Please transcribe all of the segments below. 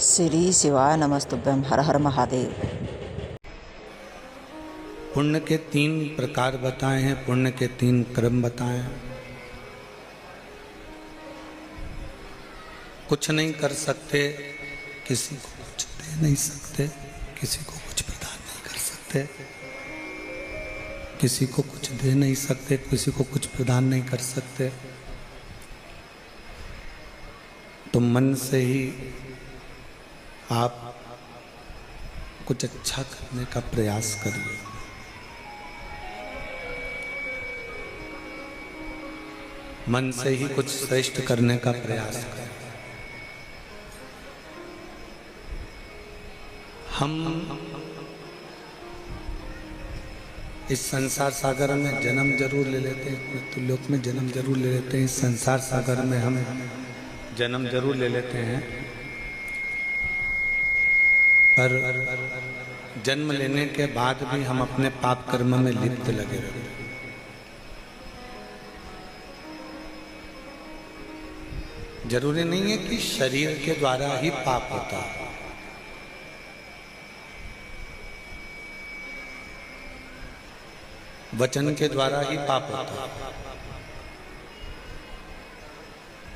श्री शिवाय नमस्तुभ्यं। हर हर महादेव। पुण्य के 3 प्रकार बताए हैं, पुण्य के 3 क्रम बताए हैं। कुछ नहीं कर सकते, किसी को कुछ दे नहीं सकते, किसी को कुछ प्रदान नहीं कर सकते, किसी को कुछ दे नहीं सकते, किसी को कुछ प्रदान नहीं कर सकते। तो मन से ही आप कुछ अच्छा करने का प्रयास करिए। मन से ही कुछ श्रेष्ठ करने का प्रयास करें। हम इस संसार सागर में जन्म जरूर ले लेते हैं, मृत्युलोक में जन्म जरूर ले लेते हैं, इस संसार सागर में हम जन्म जरूर ले लेते हैं, पर जन्म लेने के बाद भी हम अपने पाप कर्म में लिप्त लगे रहते हैं। जरूरी नहीं है कि शरीर के द्वारा ही पाप होता है। वचन के द्वारा ही पाप होता है।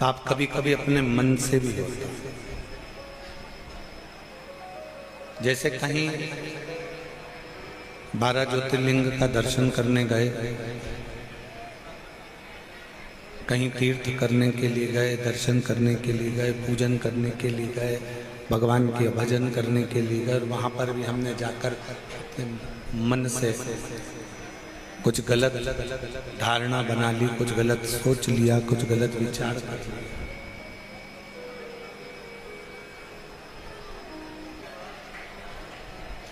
पाप कभी कभी अपने मन से भी होता है। जैसे कहीं 12 ज्योतिर्लिंग का दर्शन करने गए, कहीं तीर्थ करने के लिए गए, दर्शन करने के लिए गए, पूजन करने के लिए गए, भगवान के भजन करने के लिए गए, और वहाँ पर भी हमने जाकर अपने मन से कुछ गलत धारणा बना ली, कुछ गलत सोच लिया, कुछ गलत विचार कर लिया।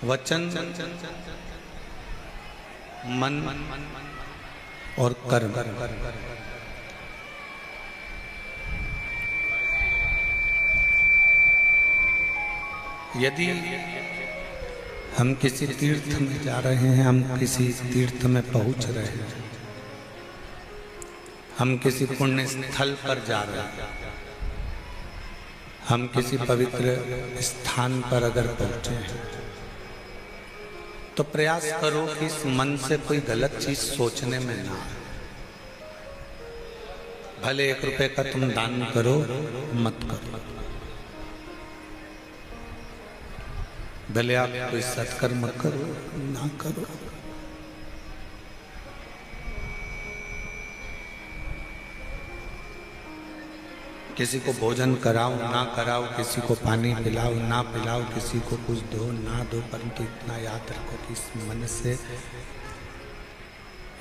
वचन, मन और कर्म, यदि हम किसी तीर्थ में जा रहे हैं, हम किसी तीर्थ में पहुंच रहे हैं, हम किसी पुण्य स्थल पर जा रहे हैं, हम किसी पवित्र स्थान पर अगर पहुंचे हैं, तो प्रयास करो कि इस मन से कोई गलत चीज सोचने में ना आए। भले 1 रुपए का तुम दान करो, मत करो। भले आप कोई सत्कर्म करो, ना करो। किसी को भोजन कराओ, ना कराओ, किसी को पानी पिलाओ, ना पिलाओ, किसी को कुछ दो, ना दो, परंतु इतना याद रखो कि इस मन से,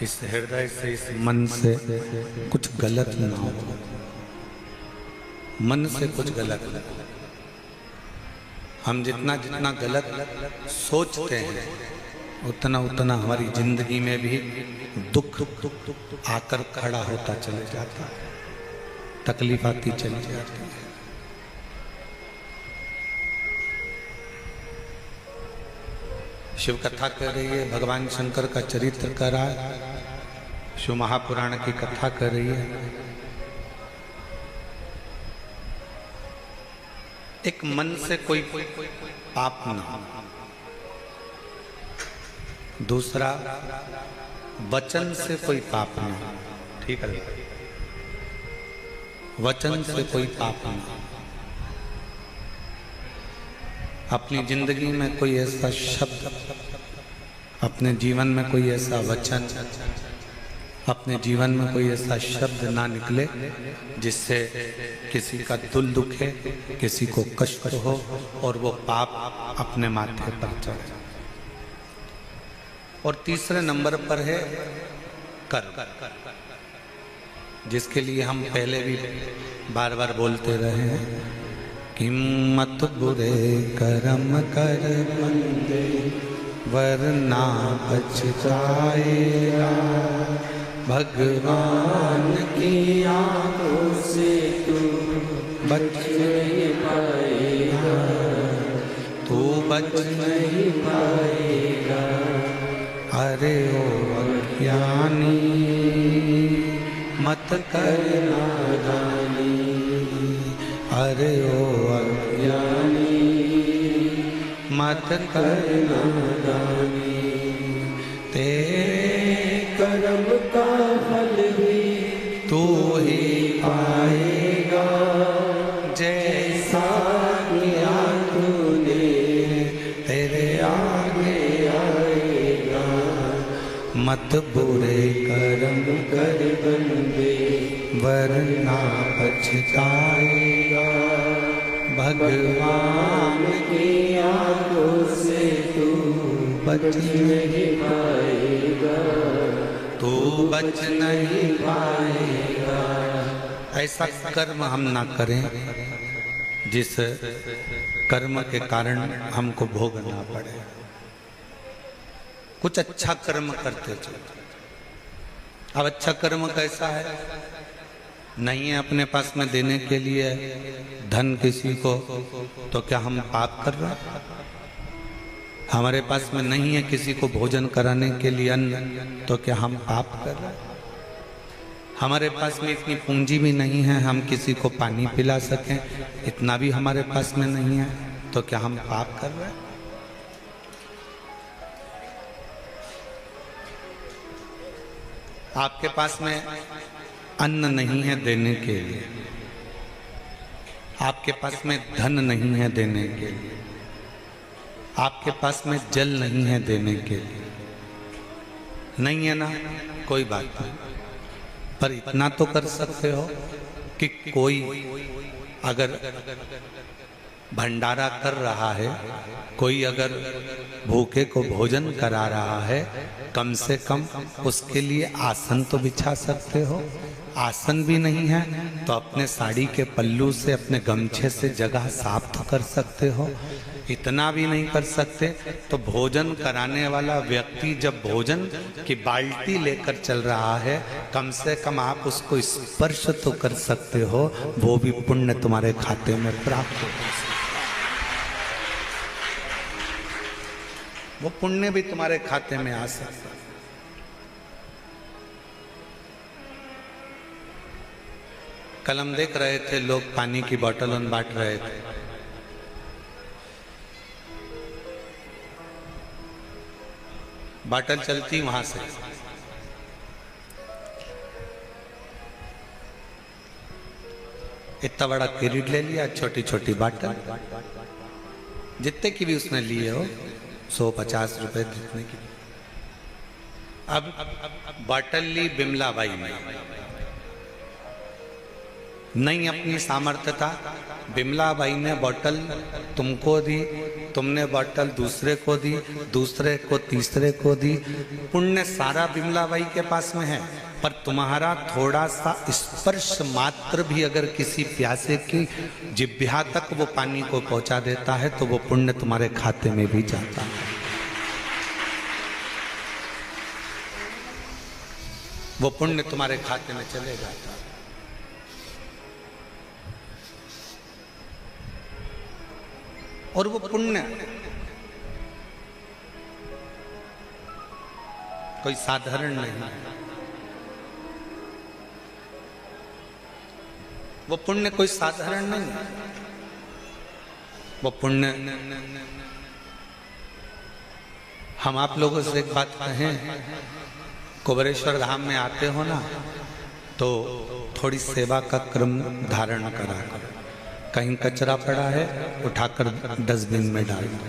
इस हृदय से, इस मन से कुछ गलत ना हो। मन से कुछ गलत ना हो। हम जितना जितना गलत सोचते हैं, उतना उतना हमारी जिंदगी में भी दुख आकर खड़ा होता चले जाता है, तकलीफ आती चली जाती है। शिव कथा कर रही है, भगवान शंकर का चरित्र कर रहा है, शिव महापुराण की कथा कर रही है। एक मन से कोई पाप ना हो। दूसरा, वचन से कोई पाप ना हो। ठीक है, वचन से कोई पाप ना हो। अपनी जिंदगी में कोई ऐसा शब्द, अपने जीवन में कोई ऐसा वचन, अपने जीवन में कोई ऐसा शब्द ना निकले जिससे किसी का दिल दुखे, किसी को कष्ट हो और वो पाप अपने माथे पर चढ़े। और तीसरे नंबर पर है कर्म, जिसके लिए हम पहले भी बार बार बोलते रहे हैं कि मत बुरे कर्म कर बंदे वरना पछताएगा, भगवान की आंखों से तू बच नहीं पाएगा, तू बच नहीं पाएगा। अरे ओ अज्ञानी मत कर नादानी, अरे ओ अज्ञानी मत करना दानी, तेरे कर्म का फल भी तू ही पाएगा, जैसा किया तूने तेरे आगे आएगा। मत बुरे कर्म कर बंदे वरना पछताएगा, भगवान की आंखों से तू बच नहीं पाएगा, तू बच नहीं पाएगा। ऐसा कर्म हम ना करें जिस कर्म के कारण हमको भोगना पड़े। कुछ अच्छा कर्म करते चलो। अब अच्छा कर्म कैसा है? नहीं है अपने पास में देने के लिए धन किसी को, तो क्या हम पाप कर रहे हैं? हमारे पास में नहीं है किसी को भोजन कराने के लिए अन्न, तो क्या हम पाप कर रहे हैं? हमारे पास में इतनी पूंजी भी नहीं है हम किसी को पानी पिला सकें, इतना भी हमारे पास में नहीं है, तो क्या हम पाप कर रहे हैं? आपके पास में अन्न नहीं है देने के लिए, आपके पास में धन नहीं है देने के लिए, आपके पास में जल नहीं है देने के लिए, नहीं है ना, कोई बात नहीं। पर इतना तो कर सकते हो कि कोई अगर भंडारा कर रहा है, कोई अगर भूखे को भोजन करा रहा है, कम से कम उसके लिए आसन तो बिछा सकते हो। आसन भी नहीं है तो अपने साड़ी के पल्लू से, अपने गमछे से जगह साफ तो कर सकते हो। इतना भी नहीं कर सकते तो भोजन कराने वाला व्यक्ति जब भोजन की बाल्टी लेकर चल रहा है, कम से कम आप उसको स्पर्श तो कर सकते हो, वो भी पुण्य तुम्हारे खाते में प्राप्त हो, वो पुण्य भी तुम्हारे खाते में आ सकता है। कल हम देख रहे थे लोग पानी की बोतल बांट रहे थे, बोतल चलती वहां से, इतना बड़ा किरीट ले लिया, छोटी छोटी बोतल, जितने की भी उसने लिए हो, 150 रुपए जितने की। अब बोतल ली बिमला बाई में, नहीं अपनी सामर्थ्य था, बिमला बाई ने बोतल तुमको दी, तुमने बोतल दूसरे को दी, दूसरे को तीसरे को दी। पुण्य सारा बिमला बाई के पास में है, पर तुम्हारा थोड़ा सा स्पर्श मात्र भी अगर किसी प्यासे की जिह्वा तक वो पानी को पहुंचा देता है तो वो पुण्य तुम्हारे खाते में भी जाता है, वो पुण्य तुम्हारे खाते में चले जाता है। और वो पुण्य कोई साधारण नहीं है, वो पुण्य कोई साधारण नहीं है। वो पुण्य, हम आप लोगों से एक बात कहें, कुबेरेश्वर धाम में आते हो ना तो थोड़ी सेवा का क्रम धारण करा करो। कहीं कचरा पड़ा है उठाकर डस्टबिन में डाल दो।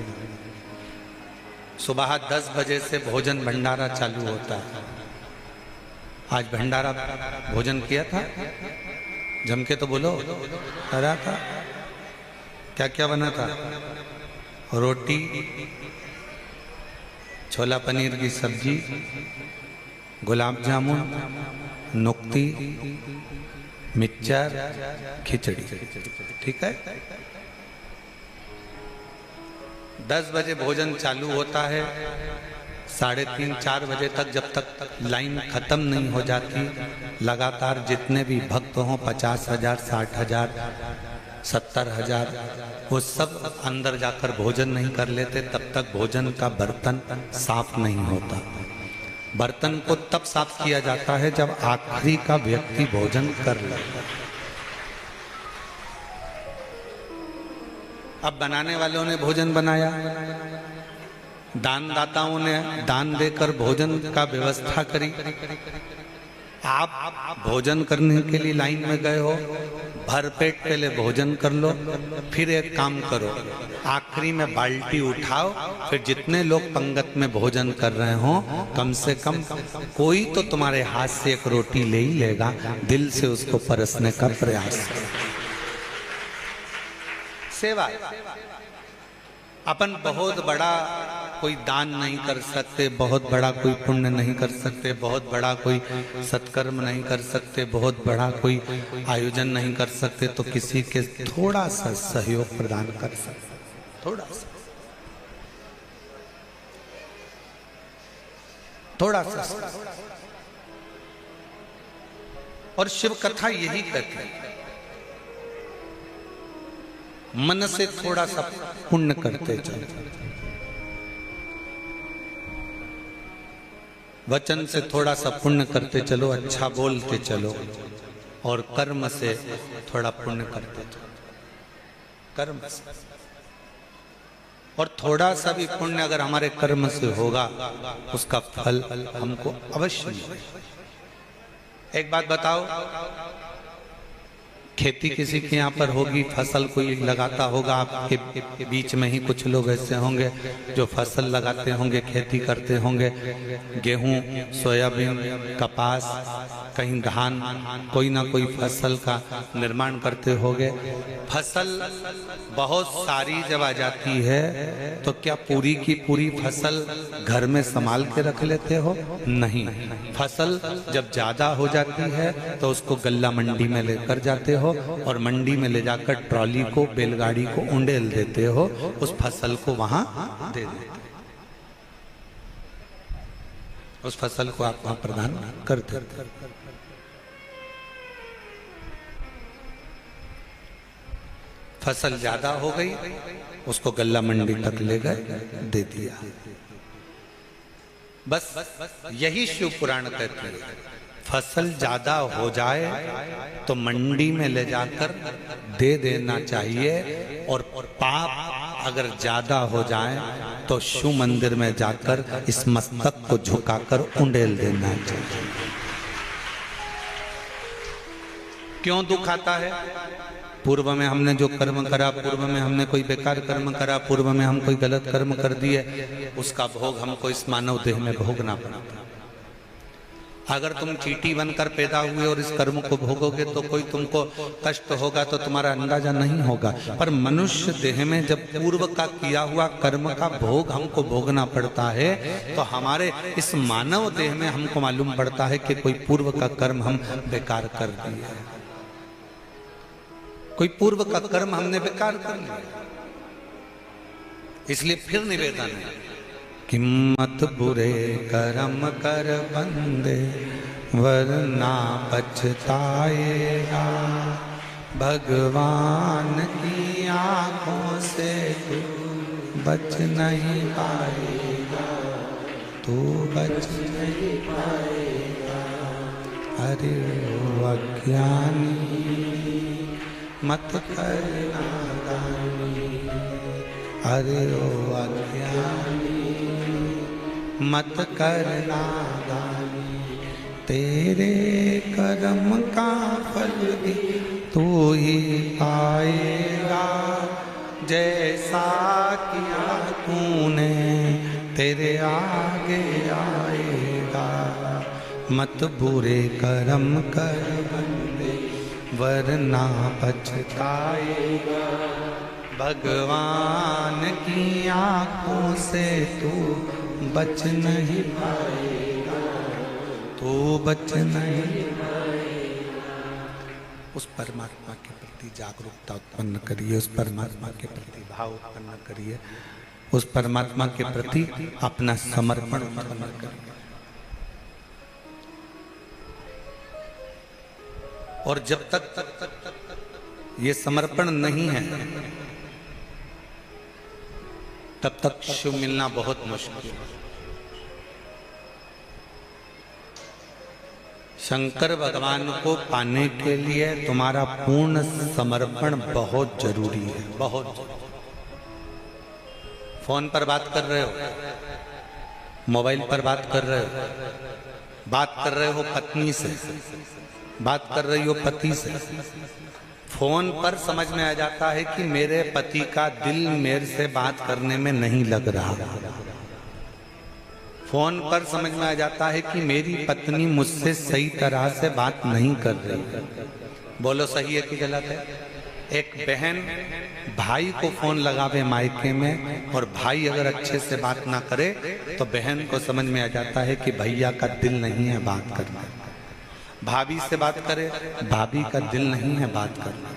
सुबह 10 बजे से भोजन भंडारा चालू होता है। आज भंडारा भोजन किया था, जम के तो बोलो, करा था। क्या क्या बना था? रोटी, छोला पनीर की सब्जी, गुलाब जामुन, नुक्ती, मिक्सचर, खिचड़ी, ठीक है। 10 बजे भोजन चालू होता है, 3:30-4 बजे तक जब तक लाइन खत्म नहीं हो जाती, लगातार जितने भी भक्त हों, 50,000, 60,000, 70,000, वो सब अंदर जाकर भोजन नहीं कर लेते, तब तक भोजन का बर्तन साफ नहीं होता। बर्तन को तब साफ किया जाता है जब आखिरी का व्यक्ति भोजन कर लेता है। अब बनाने वालों ने भोजन बनाया, दानदाताओं ने दान देकर भोजन का व्यवस्था करी। आप भोजन करने के लिए लाइन में गए हो, भरपेट पहले भोजन कर लो, फिर एक काम करो, आखिरी में बाल्टी उठाओ, फिर जितने लोग पंगत में भोजन कर रहे हो कम से कम कोई तो तुम्हारे हाथ से एक रोटी ले ही लेगा, दिल से उसको परसने का प्रयास करो। सेवा। अपन बहुत बड़ा कोई दान नहीं कर सकते, बहुत बड़ा कोई पुण्य नहीं कर सकते, बहुत बड़ा कोई सत्कर्म नहीं कर सकते, बहुत बड़ा कोई आयोजन नहीं कर सकते, तो किसी के थोड़ा सा सहयोग प्रदान कर सकते, थोड़ा सा। और शिव कथा यही कहती है, मन से थोड़ा सा पुण्य करते चलो, वचन से थोड़ा सा पुण्य करते चलो, अच्छा बोलते चलो, और कर्म से थोड़ा पुण्य करते चलो, कर्म से। और थोड़ा सा भी पुण्य अगर हमारे कर्म से होगा, उसका फल हमको अवश्य मिलेगा। एक बात बताओ, खेती किसी के यहाँ पर होगी, फसल कोई लगाता होगा, आपके बीच में ही कुछ लोग ऐसे होंगे जो फसल लगाते होंगे, खेती करते होंगे, गेहूं, सोयाबीन, कपास, कहीं धान, कोई ना कोई फसल का निर्माण करते होंगे। फसल बहुत सारी जब आ जाती है तो क्या पूरी की पूरी फसल घर में संभाल के रख लेते हो? नहीं। फसल जब ज्यादा हो जाती है तो उसको गल्ला मंडी में लेकर जाते हो, और मंडी में ले जाकर ट्रॉली को, बैलगाड़ी को उंडेल देते हो, उस फसल को वहां दे देते हो, उस फसल को आप वहां प्रदान कर देते। फसल ज्यादा हो गई, उसको गल्ला मंडी तक ले गए, दे दिया। बस यही शिव पुराण कहते हैं, फसल ज्यादा हो जाए तो मंडी में ले जाकर दे देना चाहिए, और पाप अगर ज्यादा हो जाए तो शिव मंदिर में जाकर इस मस्तक को झुकाकर उंडेल देना चाहिए। क्यों दुख आता है? पूर्व में हमने जो कर्म करा, पूर्व में हमने कोई बेकार कर्म करा, पूर्व में हम कोई गलत कर्म कर दिए, उसका भोग हमको इस मानव देह में भोगना पड़ा। अगर तुम चींटी बनकर पैदा हुए और इस कर्म को भोगोगे तो कोई तुमको कष्ट होगा तो तुम्हारा अंदाजा नहीं होगा, पर मनुष्य देह में जब पूर्व का किया हुआ कर्म का भोग हमको भोगना पड़ता है तो हमारे इस मानव देह में हमको मालूम पड़ता है कि कोई पूर्व का कर्म हम बेकार कर दिया, कोई पूर्व का कर्म हमने बेकार कर लिया। इसलिए फिर निवेदन है, किम्मत बुरे कर्म कर बंदे वरना पछताएगा, भगवान की आंखों से तू बच नहीं पाएगा, तू बच नहीं पाएगा। अरे ओ अज्ञानी मत कर नादानी, अरे ओ अज्ञानी मत कर नादानी, तेरे कर्म का फल भी तू ही पाएगा, जैसा किया तूने तेरे आगे आएगा। मत बुरे कर्म कर बंदे वरना पछताएगा, भगवान की आंखों से तू बच नहीं पाएगा, तू बच नहीं पाएगा। उस परमात्मा के प्रति जागरूकता उत्पन्न करिए, उस परमात्मा के प्रति भाव उत्पन्न करिए, उस परमात्मा के प्रति अपना समर्पण उत्पन्न करिए। और जब तक ये समर्पण नहीं है तब तक शिव मिलना बहुत मुश्किल है। शंकर भगवान को पाने के लिए तुम्हारा पूर्ण समर्पण बहुत जरूरी है, बहुत जरूरी। फोन पर बात कर रहे हो, मोबाइल पर बात कर रहे हो, बात कर रहे हो पत्नी से, बात कर रही हो पति से। फोन पर समझ में आ जाता है कि मेरे पति का दिल मेरे से बात करने में नहीं लग रहा। फोन पर समझ में आ जाता है कि मेरी पत्नी मुझसे सही तरह से बात नहीं कर रही। बोलो सही है कि गलत है? एक बहन भाई को फोन लगावे मायके में और भाई अगर अच्छे से बात ना करे तो बहन को समझ में आ जाता है कि भैया का दिल नहीं है बात करना। भाभी से बात करे, भाभी का दिल नहीं है बात करना।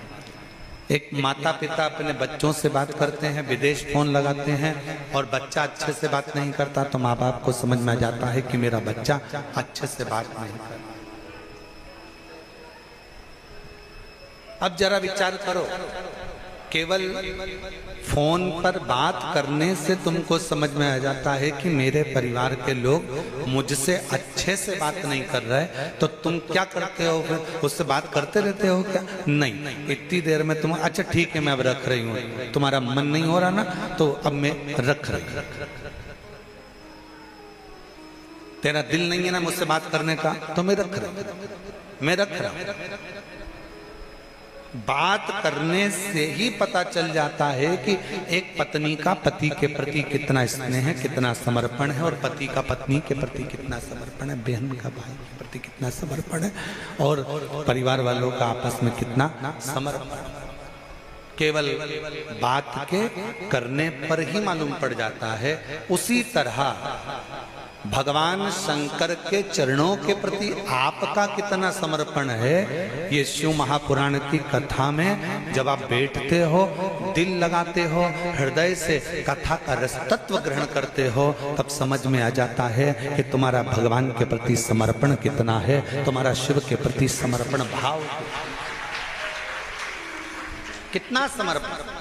एक माता पिता अपने बच्चों से बात करते हैं, विदेश फोन लगाते हैं और बच्चा अच्छे से बात नहीं करता तो माँ बाप को समझ में आ जाता है कि मेरा बच्चा अच्छे से बात नहीं करता। अब जरा विचार करो, केवल फोन पर बात करने से तुमको समझ में आ जाता है कि मेरे परिवार के लोग मुझसे अच्छे से बात नहीं कर रहे, तो तुम क्या करते हो फिर? उससे बात करते रहते हो क्या? नहीं, इतनी देर में तुम अच्छा ठीक है मैं अब रख रही हूँ, तुम्हारा मन नहीं हो रहा ना तो अब मैं रख रही हूँ। तेरा दिल नहीं है ना मुझसे बात करने का तो मैं रख रहा हूँ। बात करने से ही पता चल जाता है कि एक पत्नी का पति के प्रति कितना स्नेह है, कितना समर्पण है, और पति का पत्नी के प्रति कितना समर्पण है, बहन का भाई के प्रति कितना समर्पण है, और परिवार वालों का आपस में कितना समर्पण। केवल बात के करने पर ही मालूम पड़ जाता है। उसी तरह भगवान शंकर के चरणों के प्रति आपका कितना समर्पण है, ये शिव महापुराण की कथा में जब आप बैठते हो, दिल लगाते हो, हृदय से कथा का रसतत्व ग्रहण करते हो, तब समझ में आ जाता है कि तुम्हारा भगवान के प्रति समर्पण कितना है, तुम्हारा शिव के प्रति समर्पण भाव कितना समर्पण।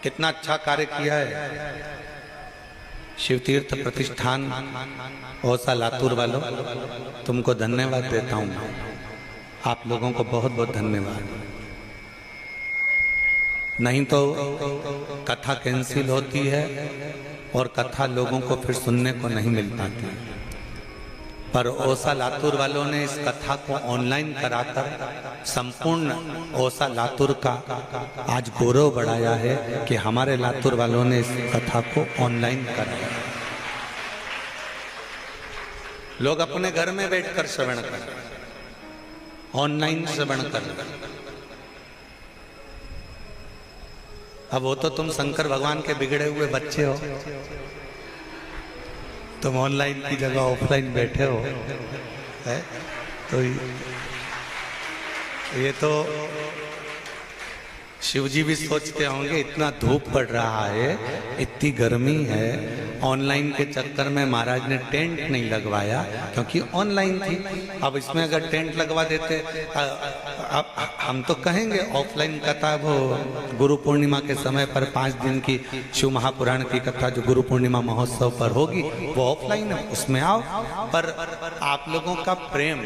कितना अच्छा कार्य किया है शिव तीर्थ प्रतिष्ठान ओसा लातूर वालों, तुमको धन्यवाद देता हूं। आप लोगों को बहुत बहुत धन्यवाद। नहीं तो कथा कैंसिल होती है और कथा लोगों को फिर सुनने को नहीं मिल पाती, पर ओसा लातूर वालों ने इस कथा को ऑनलाइन कराकर संपूर्ण ओसा लातूर का आज गौरव बढ़ाया है कि हमारे लातूर वालों ने इस कथा को ऑनलाइन कराया। लोग अपने घर में बैठकर श्रवण कर, ऑनलाइन श्रवण कर। अब वो तो तुम शंकर भगवान के बिगड़े हुए बच्चे हो, तुम ऑनलाइन की जगह ऑफलाइन बैठे हो, है? तो ये तो शिवजी भी सोचते होंगे इतना धूप पड़ रहा है, इतनी गर्मी है, ऑनलाइन के चक्कर में महाराज ने टेंट नहीं लगवाया क्योंकि ऑनलाइन थी। अब इसमें अगर टेंट लगवा देते, हम तो कहेंगे ऑफलाइन कथा वो गुरु पूर्णिमा के समय पर 5 दिन की शिव महापुराण की कथा जो गुरु पूर्णिमा महोत्सव पर होगी वो ऑफलाइन है, उसमें आओ। पर आप लोगों का प्रेम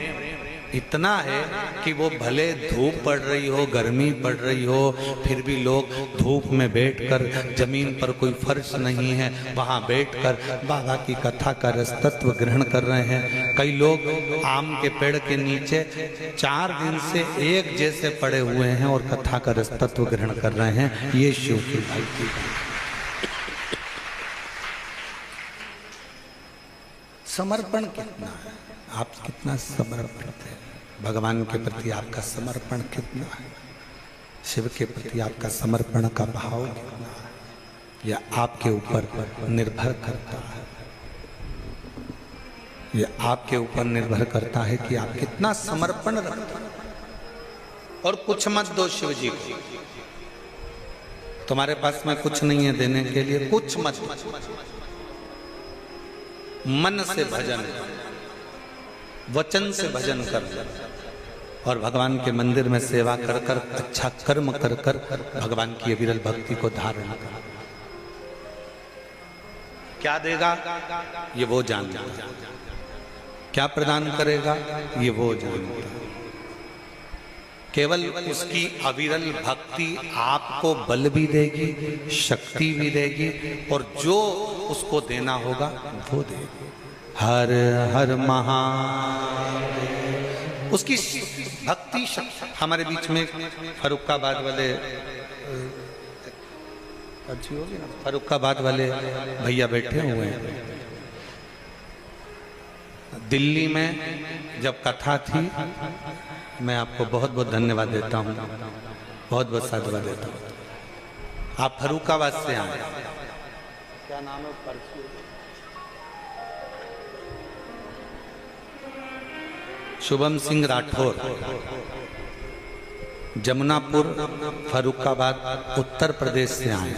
इतना है कि वो भले धूप पड़ रही हो, गर्मी पड़ रही हो, फिर भी लोग धूप में बैठकर, जमीन पर कोई फर्श नहीं है, वहाँ बैठकर बाबा की कथा का रसतत्व ग्रहण कर रहे हैं। कई लोग आम के पेड़ के नीचे 4 दिन से एक जैसे पड़े हुए हैं और कथा का रसतत्व ग्रहण कर रहे हैं। ये शिव की भक्ति। समर्पण कितना है, आप कितना समर्पित है भगवान के प्रति, आपका समर्पण कितना है, शिव के प्रति आपका समर्पण का भाव कितना है, यह आपके ऊपर निर्भर करता है। यह आपके ऊपर निर्भर करता है कि आप कितना समर्पण रखते हैं। और कुछ मत दो शिव जी को, तुम्हारे पास में कुछ नहीं है देने के लिए, कुछ मत, मन से भजन, वचन से भजन कर और भगवान के मंदिर में सेवा कर कर, अच्छा कर्म कर कर भगवान की विरल भक्ति को धारण कर। क्या देगा ये वो जानता है। क्या प्रदान करेगा ये वो जानता है। केवल उसकी अविरल भक्ति आपको बल भी देगी, शक्ति भी देगी, और जो उसको देना होगा वो देगी। हर हर महादेव। उसकी भक्ति शक्ति। हमारे बीच में फर्रुखाबाद वाले फर्रुखाबाद वाले भैया बैठे हुए हैं। दिल्ली में जब कथा थी, मैं आपको बहुत बहुत धन्यवाद देता हूँ, बहुत बहुत साधुवाद देता हूँ। आप फर्रुखाबाद से आए। क्या नाम है? शुभम सिंह राठौर, जमुनापुर, फर्रुखाबाद, उत्तर प्रदेश से आए।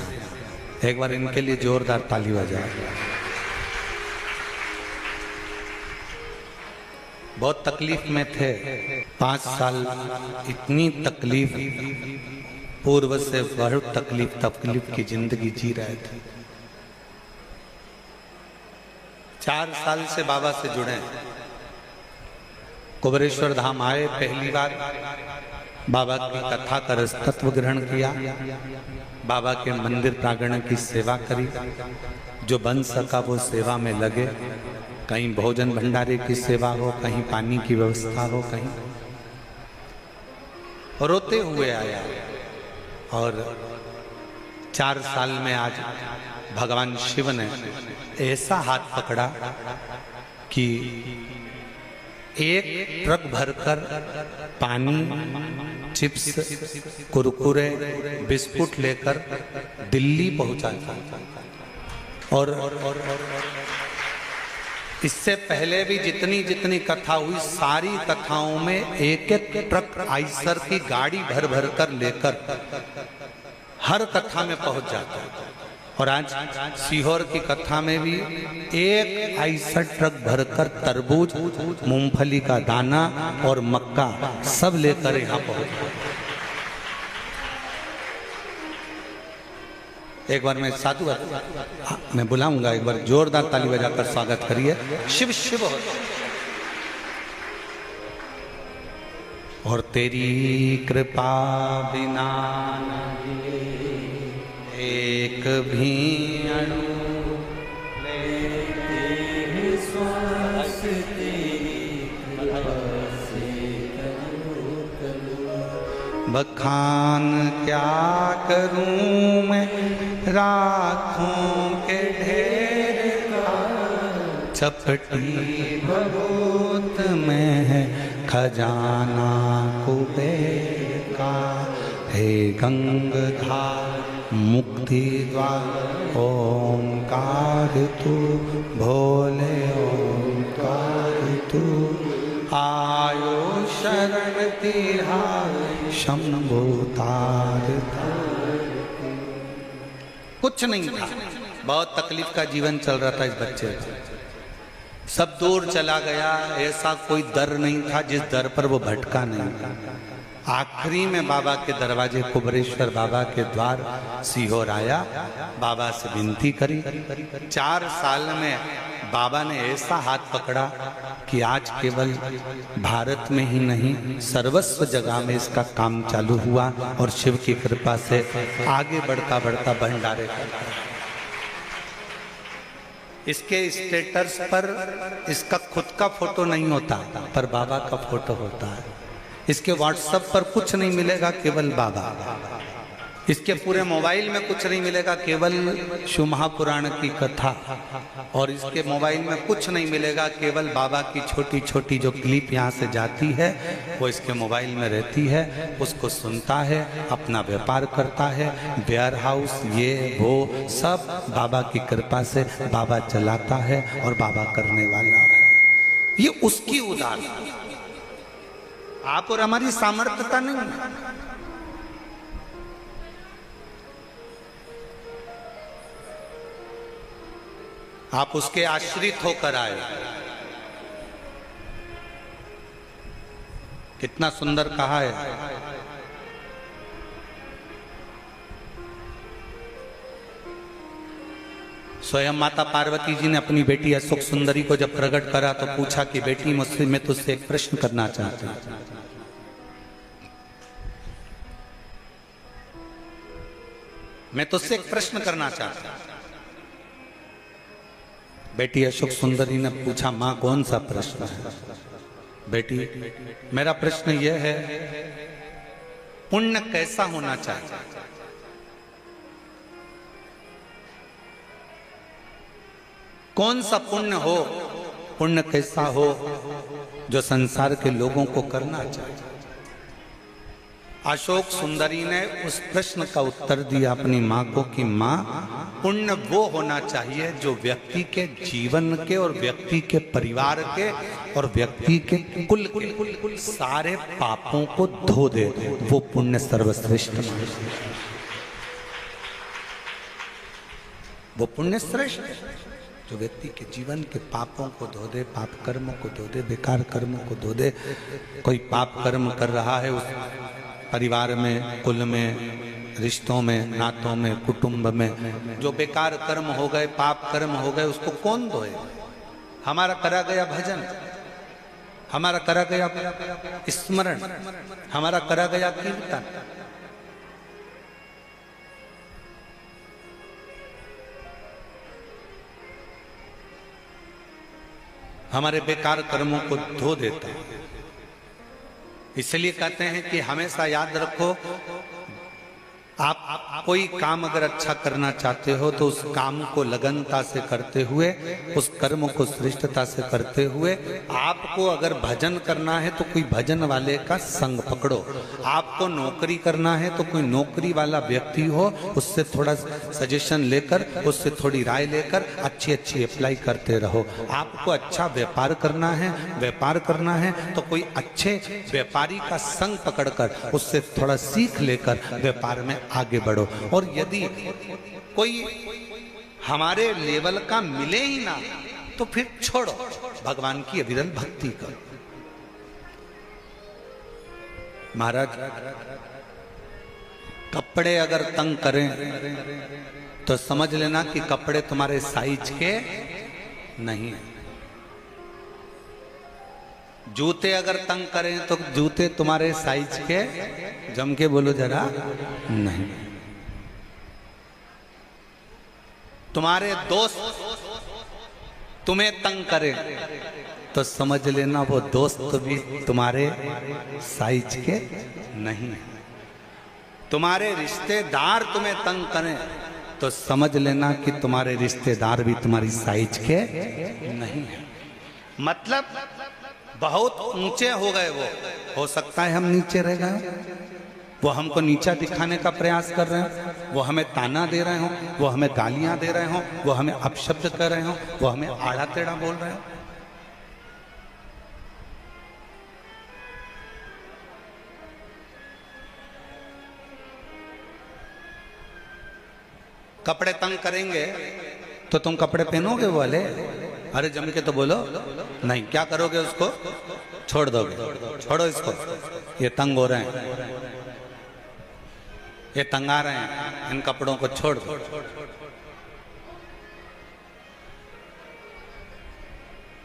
एक बार इनके लिए जोरदार ताली बजाएं। बहुत तकलीफ में थे, 5 साल इतनी तकलीफ, पूर्व से बहुत तकलीफ की जिंदगी जी रहे थे। 4 साल से बाबा से जुड़े। कुबरेश्वर धाम आए, पहली बार बाबा की कथा का रसतत्व ग्रहण किया, बाबा के मंदिर प्रांगण की सेवा करी, जो बन सका वो सेवा में लगे। कहीं भोजन भंडारे की सेवा हो, कहीं पानी की व्यवस्था हो, कहीं रोते हुए आया। और 4 साल में आज भगवान शिव ने ऐसा हाथ पकड़ा कि 1 ट्रक भरकर पानी, चिप्स, कुरकुरे, बिस्कुट लेकर दिल्ली पहुंचाता। और इससे पहले भी जितनी कथा हुई, सारी कथाओं में 1 ट्रक आइसर की गाड़ी भर भर कर लेकर हर कथा में पहुंच जाता है। और आज सीहोर की कथा में भी 1 आइसर ट्रक भरकर तरबूज, मूंगफली का दाना और मक्का सब लेकर यहाँ पहुंच। एक बार मैं साधु मैं बुलाऊंगा, एक बार जोरदार ताली बजाकर स्वागत करिए। शिव शिव। और तेरी कृपा बिना एक भी अणु लेते श्वास तेरी कृपा से बखान क्या करूं मैं रातों के ढेर का, चपटी भगोत में है खजाना कुबेर का। हे गंगाधार मुक्ति द्वार ओंकार तू, भोले ओंकार तू। आयो शरण तिहार शंभो तार। कुछ नहीं था, बहुत तकलीफ का जीवन चल रहा था इस बच्चे का। सब दूर चला गया, ऐसा कोई दर नहीं था जिस दर पर वो भटका नहीं। आखिरी में बाबा के दरवाजे, कुबरेश्वर बाबा के द्वार सीहोर आया, बाबा से विनती करी। 4 साल में बाबा ने ऐसा हाथ पकड़ा कि आज केवल भारत में ही नहीं, सर्वस्व जगह में इसका काम चालू हुआ। और शिव की कृपा से आगे बढ़ता बढ़ता भंडारे करता। इसके स्टेटस पर इसका खुद का फोटो नहीं होता, पर बाबा का फोटो होता है। इसके व्हाट्सएप पर कुछ नहीं मिलेगा, केवल बाबा। इसके पूरे मोबाइल में कुछ नहीं मिलेगा, केवल शिव महापुराण की कथा। और इसके मोबाइल में कुछ नहीं मिलेगा, केवल बाबा की छोटी छोटी जो क्लिप यहाँ से जाती है वो इसके मोबाइल में रहती है। उसको सुनता है, अपना व्यापार करता है, वेयर हाउस ये वो सब बाबा की कृपा से बाबा चलाता है और बाबा करने वाला है। ये उसकी उदाहरण, आप और हमारी सामर्थ्यता नहीं है। आप उसके आश्रित होकर आए। कितना सुंदर कहा है। स्वयं माता पार्वती जी ने अपनी बेटी अशोक सुंदरी को जब प्रकट करा तो पूछा कि बेटी मुझसे मैं तुझसे एक प्रश्न करना चाहती हूं। मैं तुझसे एक प्रश्न करना चाहता हूं। बेटी अशोक सुंदरी ने पूछा, मां कौन सा प्रश्न है? बेटी मेरा प्रश्न यह है, पुण्य कैसा होना चाहिए? कौन सा पुण्य हो, पुण्य कैसा हो जो संसार के लोगों को करना चाहिए? अशोक सुंदरी ने उस प्रश्न का उत्तर दिया अपनी मां को कि मां, पुण्य वो होना चाहिए जो व्यक्ति के जीवन के और व्यक्ति के परिवार के और व्यक्ति के कुल के सारे पापों को धो दे। वो पुण्य सर्वश्रेष्ठ, वो पुण्य श्रेष्ठ जो व्यक्ति के जीवन के पापों को धो दे, पाप कर्मों को धो दे, बेकार कर्मों को धो दे। कोई पाप कर्म कर रहा है उस परिवार में, कुल में, रिश्तों में, नातों में, कुटुंब में जो बेकार कर्म हो गए, पाप कर्म हो गए, उसको कौन धोए? हमारा करा गया भजन, हमारा करा गया स्मरण, हमारा करा गया कीर्तन, हमारे बेकार कर्मों को धो देता है। इसलिए कहते हैं कि हमेशा याद रखो, आप कोई काम अगर अच्छा करना चाहते हो तो उस काम को लगनता से करते हुए, उस कर्म को श्रेष्ठता से करते हुए, आपको अगर भजन करना है तो कोई भजन वाले का संग पकड़ो। आपको नौकरी करना है तो कोई नौकरी वाला व्यक्ति हो, उससे थोड़ा सजेशन लेकर, उससे थोड़ी राय लेकर अच्छी अच्छी अप्लाई करते रहो। आपको अच्छा व्यापार करना है, व्यापार करना है तो कोई अच्छे व्यापारी का संग पकड़कर उससे थोड़ा सीख लेकर व्यापार में आगे बढ़ो। और यदि कोई हमारे लेवल का मिले ही ना तो फिर छोड़ो, भगवान की अविरल भक्ति करो। महाराज, कपड़े अगर तंग करें तो समझ लेना कि कपड़े तुम्हारे साइज के नहीं है। जूते अगर तंग करें तो जूते तुम्हारे साइज के, जम के बोलो जरा, नहीं। तुम्हारे दोस्त तुम्हें तंग करें तो समझ लेना वो दोस्त भी तुम्हारे साइज के नहीं है। तुम्हारे रिश्तेदार तुम्हें तंग करें तो समझ लेना कि तुम्हारे रिश्तेदार भी तुम्हारी साइज के नहीं है। मतलब बहुत ऊंचे हो गए वो, हो सकता है हम नीचे रह गए, वो हमको नीचा दिखाने का प्रयास कर रहे हैं, वो हमें ताना दे रहे हो, वो हमें गालियां दे रहे हो, वो हमें अपशब्द कर रहे हो, वो हमें आड़ा टेढ़ा बोल रहे हो। कपड़े तंग करेंगे तो तुम कपड़े पहनोगे वो वाले? अरे जम के तो बोलो नहीं। क्या करोगे? उसको छोड़ दोगे। छोड़ो इसको, ये तंग हो रहे हैं, ये तंगा रहे हैं, इन कपड़ों को छोड़ दो।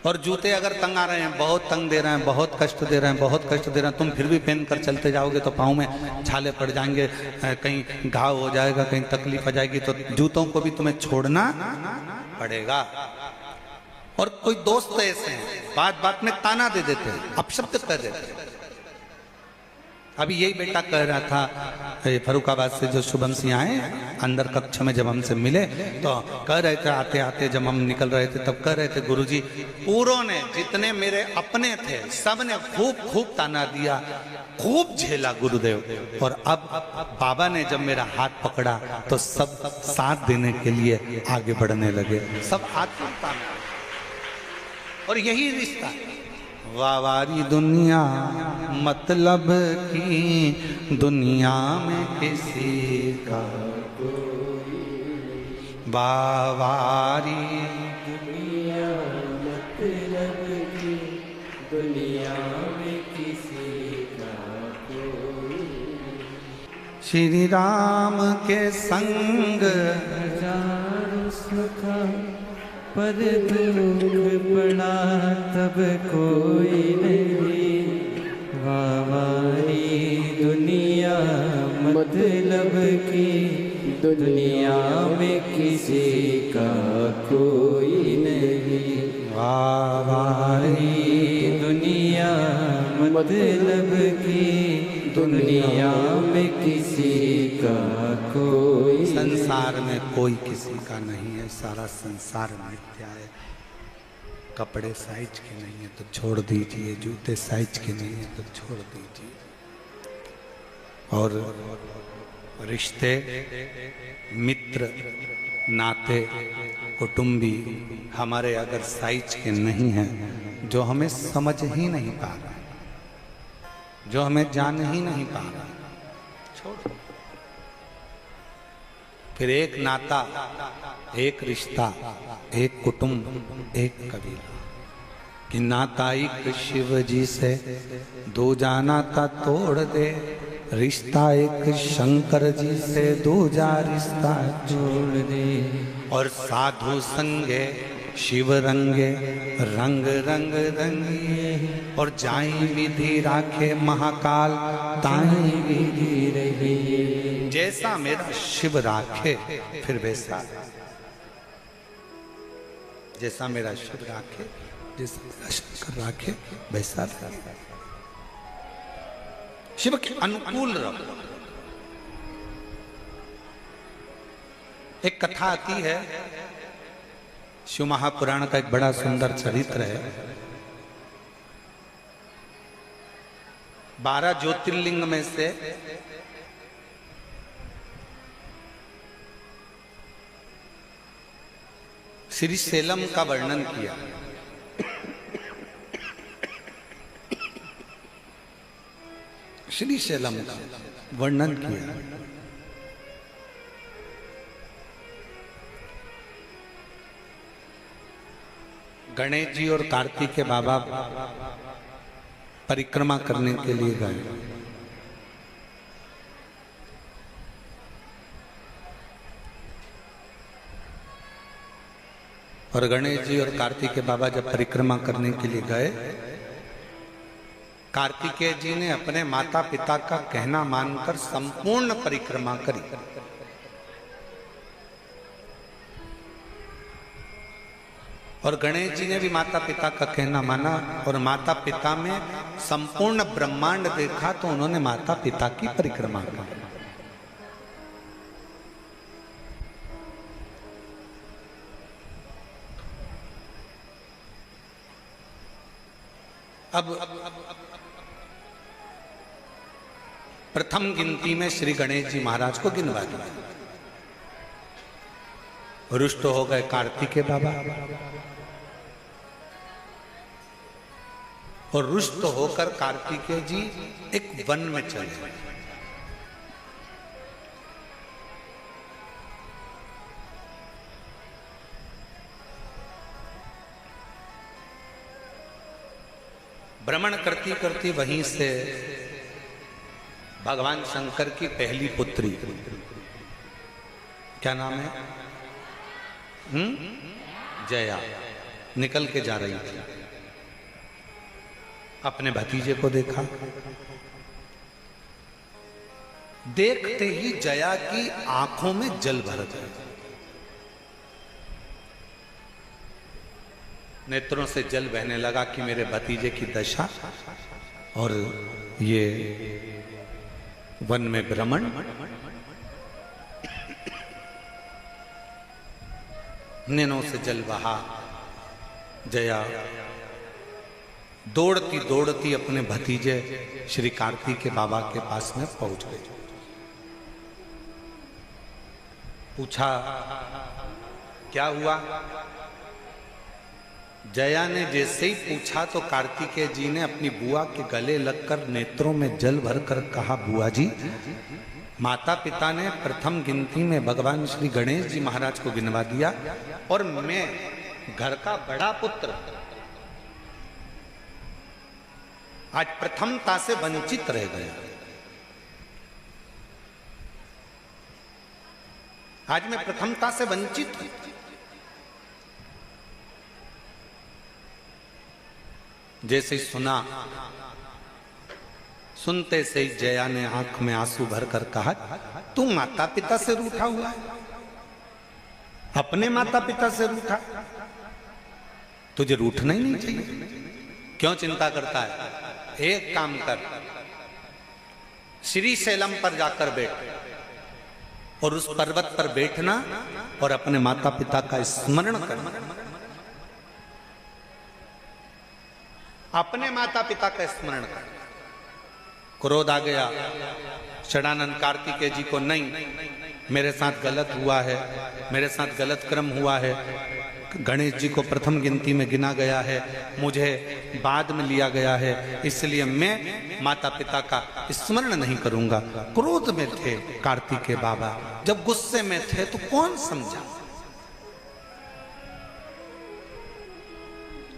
और जूते अगर तंग आ रहे हैं, बहुत तंग दे रहे हैं, बहुत कष्ट दे रहे हैं, बहुत कष्ट दे रहे हैं, तुम फिर भी पहन कर चलते जाओगे तो पाँव में छाले पड़ जाएंगे, कहीं घाव हो जाएगा, कहीं तकलीफ आ जाएगी, तो जूतों को भी तुम्हें छोड़ना पड़ेगा। और कोई दोस्त ऐसे हैं, बात बात में ताना दे देते हैं, अपशब्द कर देते हैं। अभी यही बेटा कह रहा था, फरुखाबाद से जो शुभम सिंह आए अंदर कक्ष में जब हमसे मिले तो कह रहे थे, आते आते जब हम निकल रहे थे तब कह रहे थे, गुरुजी पूरों ने, जितने मेरे अपने थे, सब ने खूब खूब ताना दिया, खूब झेला गुरुदेव। और अब बाबा ने जब मेरा हाथ पकड़ा तो सब साथ देने के लिए आगे बढ़ने लगे, सब आत्मता में। और यही रिश्ता, वावारी दुनिया मतलब की दुनिया में किसी का वावारी दुनिया मतलब की दुनिया में किसी का कोई। श्री राम के संग हजारों था पर दुख पड़ा तब कोई नहीं। वावारी दुनिया मतलब की, दुनिया में किसी का कोई नहीं। वावारी दुनिया मतलब की, दुनिया में किसी का कोई। संसार में कोई किसी का नहीं है, सारा संसार मिथ्या है। कपड़े साइज के नहीं है तो छोड़ दीजिए, जूते साइज के नहीं है तो छोड़ दीजिए। और रिश्ते, मित्र, नाते, कुटुंबी हमारे अगर साइज के नहीं हैं, जो हमें समझ ही नहीं पा रहा, जो हमें जान ही नहीं पा रहा, छोड़। फिर एक नाता, एक रिश्ता, एक कुटुंब, एक कबीला। कि नाता एक शिव जी से दो जाना था तोड़ दे, रिश्ता एक शंकर जी से दूजा रिश्ता जोड़ दे। और साधु संगे शिव रंगे, रंग रंग रंगिए। और जाई विधि राखे महाकाल, ताई विधि रहिए। जैसा मेरा शिव राखे फिर वैसा, जैसा मेरा शिव राखे, जैसा मेरा शंकर राखे वैसा रहे। शिव के अनुकूल रहो। एक कथा आती है, शिव महापुराण का एक बड़ा सुंदर चरित्र है। 12 ज्योतिर्लिंग में से श्री सेलम का वर्णन किया। श्री सेलम का वर्णन किया। गणेश जी और कार्तिकेय बाबा परिक्रमा करने के लिए गए। और गणेश जी और कार्तिकेय बाबा जब परिक्रमा करने के लिए गए, कार्तिकेय जी ने अपने माता पिता का कहना मानकर संपूर्ण परिक्रमा करी। और गणेश जी ने भी माता पिता का कहना माना और माता पिता में संपूर्ण ब्रह्मांड देखा, तो उन्होंने माता पिता की परिक्रमा की। अब प्रथम गिनती में श्री गणेश जी महाराज को गिनवा दिया। रुष्ट हो गए कार्तिकेय बाबा, और रुष्ट होकर कार्तिकेय जी एक वन में चले गए। भ्रमण करती करती वहीं से भगवान शंकर की पहली पुत्री, क्या नाम है, जया, निकल के जा रही थी। अपने भतीजे को देखा, देखते ही जया की आंखों में जल भर गया। नेत्रों से जल बहने लगा कि मेरे भतीजे की दशा और ये वन में भ्रमण। नैनों से जल बहा। जया दौड़ती दौड़ती अपने भतीजे श्री कार्तिकेय बाबा के पास में पहुंच गई। पूछा क्या हुआ। जया ने जैसे ही पूछा तो कार्तिकेय जी ने अपनी बुआ के गले लगकर नेत्रों में जल भरकर कहा, बुआ जी, माता पिता ने प्रथम गिनती में भगवान श्री गणेश जी महाराज को गिनवा दिया और मैं घर का बड़ा पुत्र आज प्रथमता से वंचित रह गया। आज मैं प्रथमता से वंचित हूं। जैसे ही सुना, सुनते से ही जया ने आंख में आंसू भरकर कहा, तू माता पिता से रूठा हुआ है, अपने माता पिता से रूठा, तुझे रूठना ही नहीं चाहिए, क्यों चिंता करता है? एक काम कर, श्री शैलम पर जाकर बैठ और उस पर्वत पर बैठना और अपने माता पिता का स्मरण करना, अपने माता पिता का स्मरण करना। क्रोध आ गया षडानंद कार्तिकेय जी को, नहीं, मेरे साथ गलत हुआ है, मेरे साथ गलत कर्म हुआ है, गणेश जी को प्रथम गिनती में गिना गया है, मुझे बाद में लिया गया है, इसलिए मैं माता पिता का स्मरण नहीं करूंगा। क्रोध में थे कार्तिकेय बाबा, जब गुस्से में थे तो कौन समझा,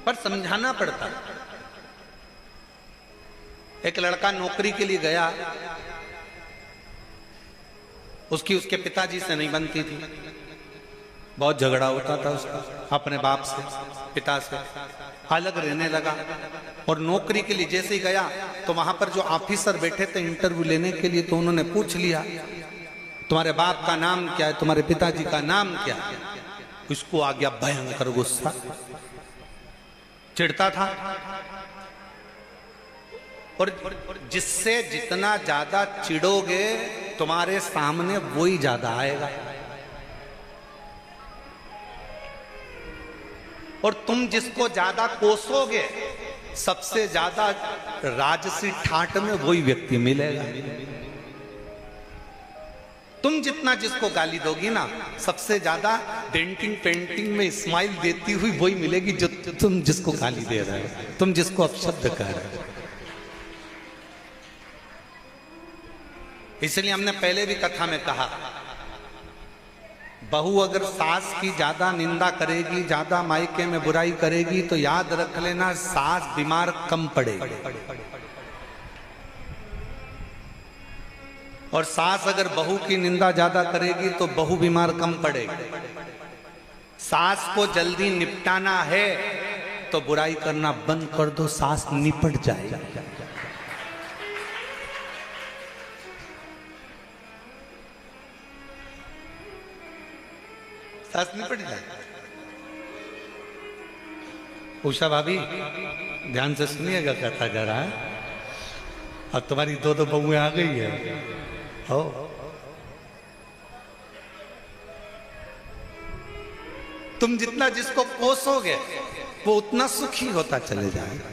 पर समझाना पड़ता। एक लड़का नौकरी के लिए गया, उसके पिताजी से नहीं बनती थी, बहुत झगड़ा होता था उसका अपने बाप से, पिता से, अलग रहने लगा। और नौकरी के लिए जैसे ही गया तो वहां पर जो ऑफिसर बैठे थे इंटरव्यू लेने के लिए, तो उन्होंने पूछ लिया, तुम्हारे बाप का नाम क्या है, तुम्हारे पिताजी का नाम क्या है? उसको आ गया भयंकर गुस्सा, चिढ़ता था। और जिससे जितना ज्यादा चिढ़ोगे तुम्हारे सामने वही ज्यादा आएगा, और तुम जिसको ज्यादा कोसोगे सबसे ज्यादा राजसी ठाट में वही व्यक्ति मिलेगा। तुम जितना जिसको गाली दोगी ना, सबसे ज्यादा डेंटिंग पेंटिंग में स्माइल देती हुई वही मिलेगी जो तुम जिसको गाली दे रहे हो, तुम जिसको अपशब्द कह रहे हो। इसलिए हमने पहले भी कथा में कहा, बहू अगर सास की ज्यादा निंदा करेगी, ज्यादा मायके में बुराई करेगी, तो याद रख लेना सास बीमार कम पड़ेगी, और सास अगर बहू की निंदा ज्यादा करेगी तो बहू बीमार कम पड़ेगी। सास को जल्दी निपटाना है तो बुराई करना बंद कर दो, सास निपट जाएगी। सास निपट जाए। उषा भाभी ध्यान से सुनिएगा कथा जरा, अब तुम्हारी दो बहुएं आ गई है हो। तुम जितना जिसको कोसोगे वो उतना सुखी होता चले जाएगा।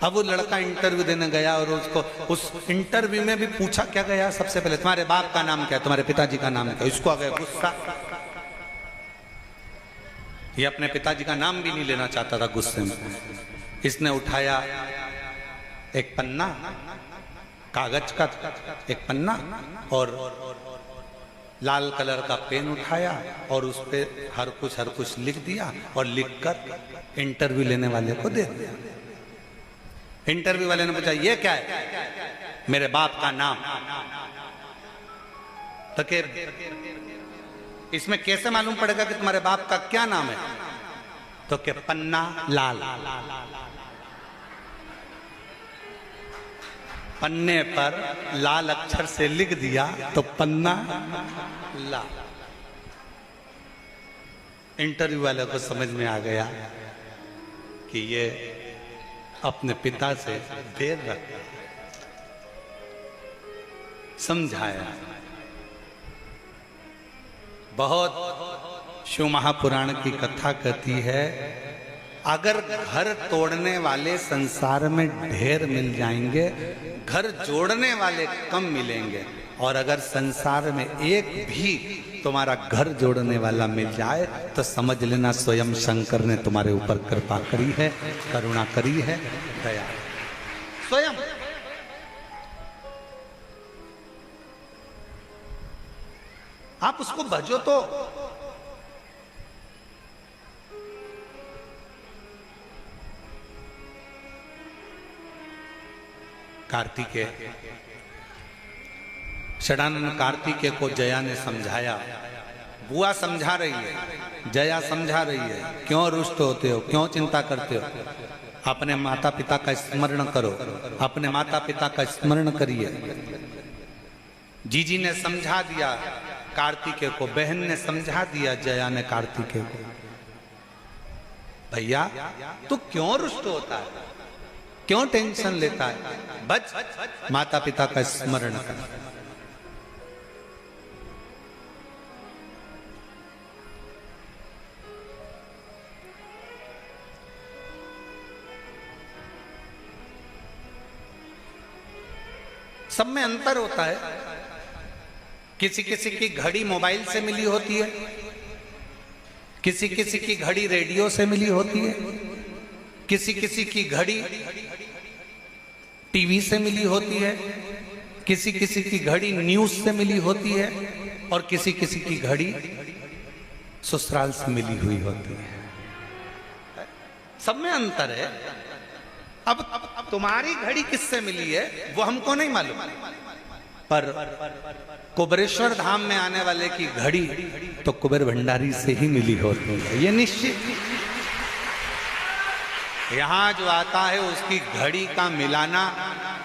अब वो लड़का इंटरव्यू देने गया और उसको उस इंटरव्यू में भी पूछा क्या गया, सबसे पहले तुम्हारे बाप का नाम क्या है, तुम्हारे पिताजी का नाम क्या है। इसको आ गया गुस्सा, ये अपने पिताजी का नाम भी नहीं लेना चाहता था गुस्से में। इसने उठाया एक पन्ना, कागज का एक पन्ना, और लाल कलर का पेन उठाया और उस पे हर कुछ लिख दिया और लिखकर इंटरव्यू लेने वाले को दे दिया। इंटरव्यू वाले ने पूछा ये क्या है, मेरे बाप का नाम। तो इसमें कैसे मालूम पड़ेगा कि तुम्हारे बाप का क्या नाम है? तो क्या पन्ना लाल, पन्ने पर लाल अक्षर से लिख दिया तो पन्ना लाल। इंटरव्यू वाले को समझ में आ गया कि ये अपने पिता से देर रखा, समझाया। बहुत शिव महापुराण की कथा कहती है, अगर घर तोड़ने वाले संसार में ढेर मिल जाएंगे, घर जोड़ने वाले कम मिलेंगे, और अगर संसार में एक भी तुम्हारा घर जोड़ने वाला मिल जाए तो समझ लेना स्वयं शंकर ने तुम्हारे ऊपर कृपा करी है, करुणा करी है, दया स्वयं। आप उसको भजो तो। कार्तिकेय, षडानंद कार्तिकेय को जया ने समझाया। बुआ समझा रही है, जया समझा रही है, क्यों रुष्ट होते हो, क्यों चिंता करते हो। अपने माता पिता का स्मरण करो, अपने माता पिता का स्मरण करिए। जीजी ने समझा दिया कार्तिकेय को, बहन ने समझा दिया जया ने कार्तिकेय को, भैया तू क्यों रुष्ट होता है, क्यों टेंशन लेता है, बच माता पिता का स्मरण कर। सब में अंतर होता है। किसी किसी की घड़ी मोबाइल से मिली होती है, किसी किसी की घड़ी रेडियो से मिली होती है, किसी किसी की घड़ी टीवी से मिली होती है, किसी किसी की घड़ी न्यूज से मिली होती है, और किसी किसी की घड़ी ससुराल से मिली हुई होती है। सब में अंतर है। अब तुम्हारी घड़ी किससे मिली है वो हमको नहीं मालूम, पर कुबेरेश्वर धाम में आने वाले की घड़ी तो कुबेर भंडारी से ही मिली होती है, ये निश्चित। यहां जो आता है उसकी घड़ी का मिलाना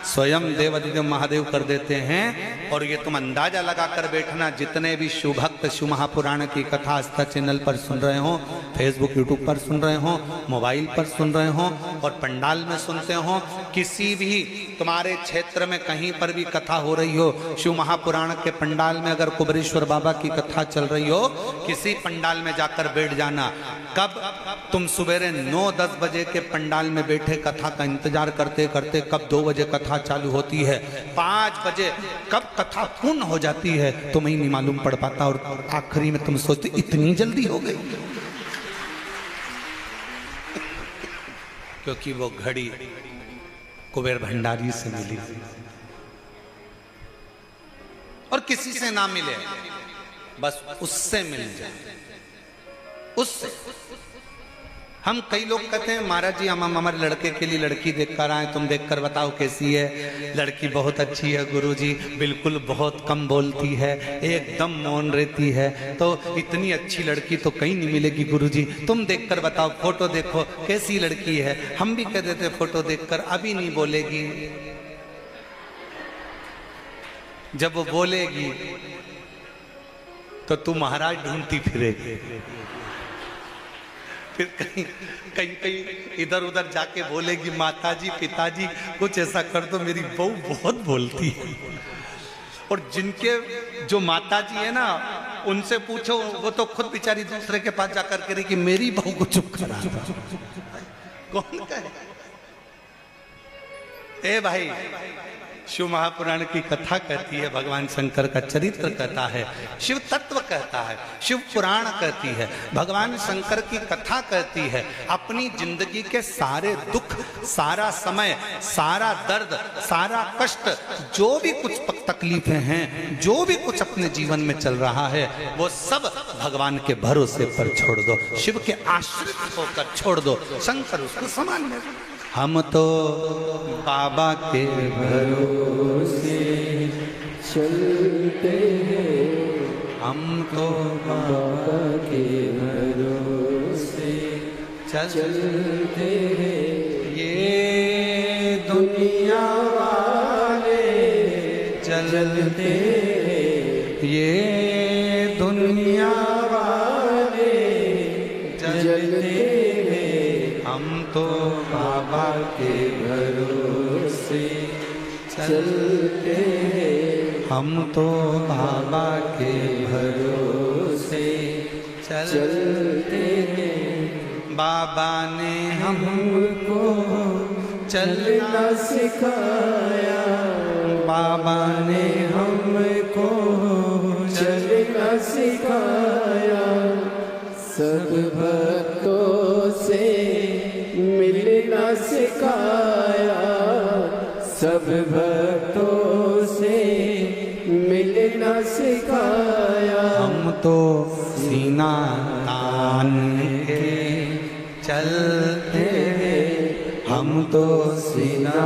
स्वयं देवादिदेव महादेव कर देते हैं। और ये तुम अंदाजा लगा कर बैठना, जितने भी शिव भक्त शिव महापुराण की कथा आस्था चैनल पर सुन रहे हो, फेसबुक यूट्यूब पर सुन रहे हो, मोबाइल पर सुन रहे हो और पंडाल में सुनते हो, किसी भी तुम्हारे क्षेत्र में कहीं पर भी कथा हो रही हो, शिव महापुराण के पंडाल में अगर कुबेरेश्वर बाबा की कथा चल रही हो, किसी पंडाल में जाकर बैठ जाना। कब तुम सवेरे 9-10 बजे के पंडाल में बैठे कथा का इंतजार करते करते कब 2 बजे कथा चालू होती है, 5 बजे कब कथा पूर्ण हो जाती है तुम्हें ही नहीं मालूम पड़ पाता, और आखिरी में तुम सोचते इतनी जल्दी हो गई, क्योंकि वो घड़ी कुबेर भंडारी से मिली। और किसी से ना मिले, बस उससे मिल जाए, उससे। हम कई लोग कहते हैं महाराज जी हम हमारे लड़के के लिए लड़की देख कर आए, तुम देख कर बताओ कैसी है। लड़की बहुत अच्छी है गुरुजी, बिल्कुल बहुत कम बोलती है, एकदम मौन रहती है, तो इतनी अच्छी लड़की तो कहीं नहीं मिलेगी गुरुजी, तुम देख कर बताओ, फोटो देखो कैसी लड़की है। हम भी कह देते फोटो देखकर अभी नहीं बोलेगी, जब वो बोलेगी तो तू महाराज ढूंढती फिरेगी, फिर कहीं कहीं कहीं इधर उधर जाके बोलेगी माताजी पिताजी कुछ ऐसा कर दो, मेरी बहू बहुत बोलती है। और जिनके जो माताजी है ना उनसे पूछो, वो तो खुद बेचारी दूसरे के पास जाकर कह रही कि मेरी बहू को चुप करा दो। कौन कहे? ए भाई, शिव महापुराण की कथा कहती है, भगवान शंकर का चरित्र कहता है, शिव तत्व कहता है, शिव पुराण कहती है, भगवान शंकर की कथा कहती है। अपनी जिंदगी के सारे दुख, सारा समय, सारा दर्द, सारा कष्ट, जो भी कुछ तकलीफें हैं, जो भी कुछ अपने जीवन में चल रहा है, वो सब भगवान के भरोसे पर छोड़ दो, शिव के आश्रित होकर छोड़ दो, शंकर उसको समान है। हम तो बाबा के भरोसे चलते हैं, हम तो बाबा के भरोसे चलते हैं। ये दुनिया वाले चलते हैं, ये दुनिया वाले चलते हैं, हम तो बाबा के भरोसे चलते हैं, हम तो बाबा के भरोसे चलते हैं। बाबा ने हमको चलना सिखाया, बाबा ने हमको चलना सिखाया, सब भक्तों से मिलना सिखाया, सब भक्तों से मिलना सिखाया। हम तो सीना तान के चलते हैं, हम तो सीना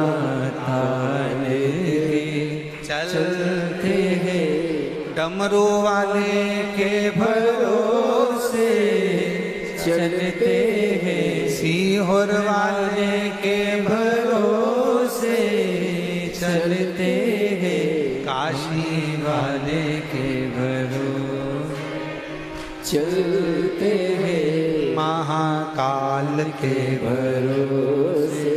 तान के चलते हैं। डमरू वाले के भरोसे चलते हैं, सीहोर वाले के चलते हैं काशी वाले के भरोसे, चलते हैं महाकाल के भरोसे,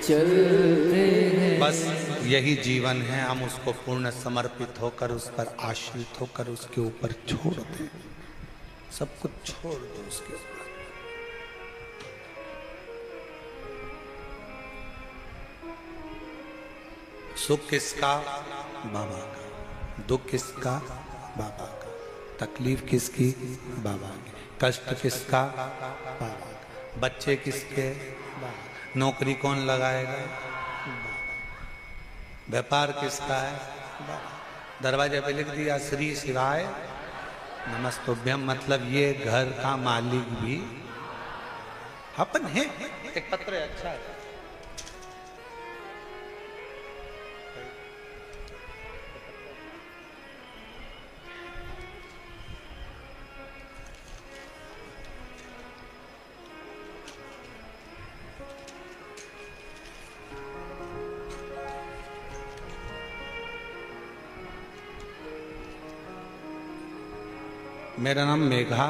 चलते हैं। बस यही जीवन है, हम उसको पूर्ण समर्पित होकर, उस पर आश्रित होकर उसके ऊपर छोड़ दें, सब कुछ छोड़ दो उसके ऊपर। सुख किसका? बाबा का। दुख किसका? बाबा का। तकलीफ किसकी? बाबा की। कष्ट किसका? बाबा का। बच्चे किसके? बाबा। नौकरी कौन लगाएगा? व्यापार किसका है? बाबा। दरवाजे पे लिख दिया श्री शिवाय नमस्तुभ्यम, मतलब ये घर का मालिक भी अपन है। एक पत्र है, अच्छा है। मेरा नाम मेघा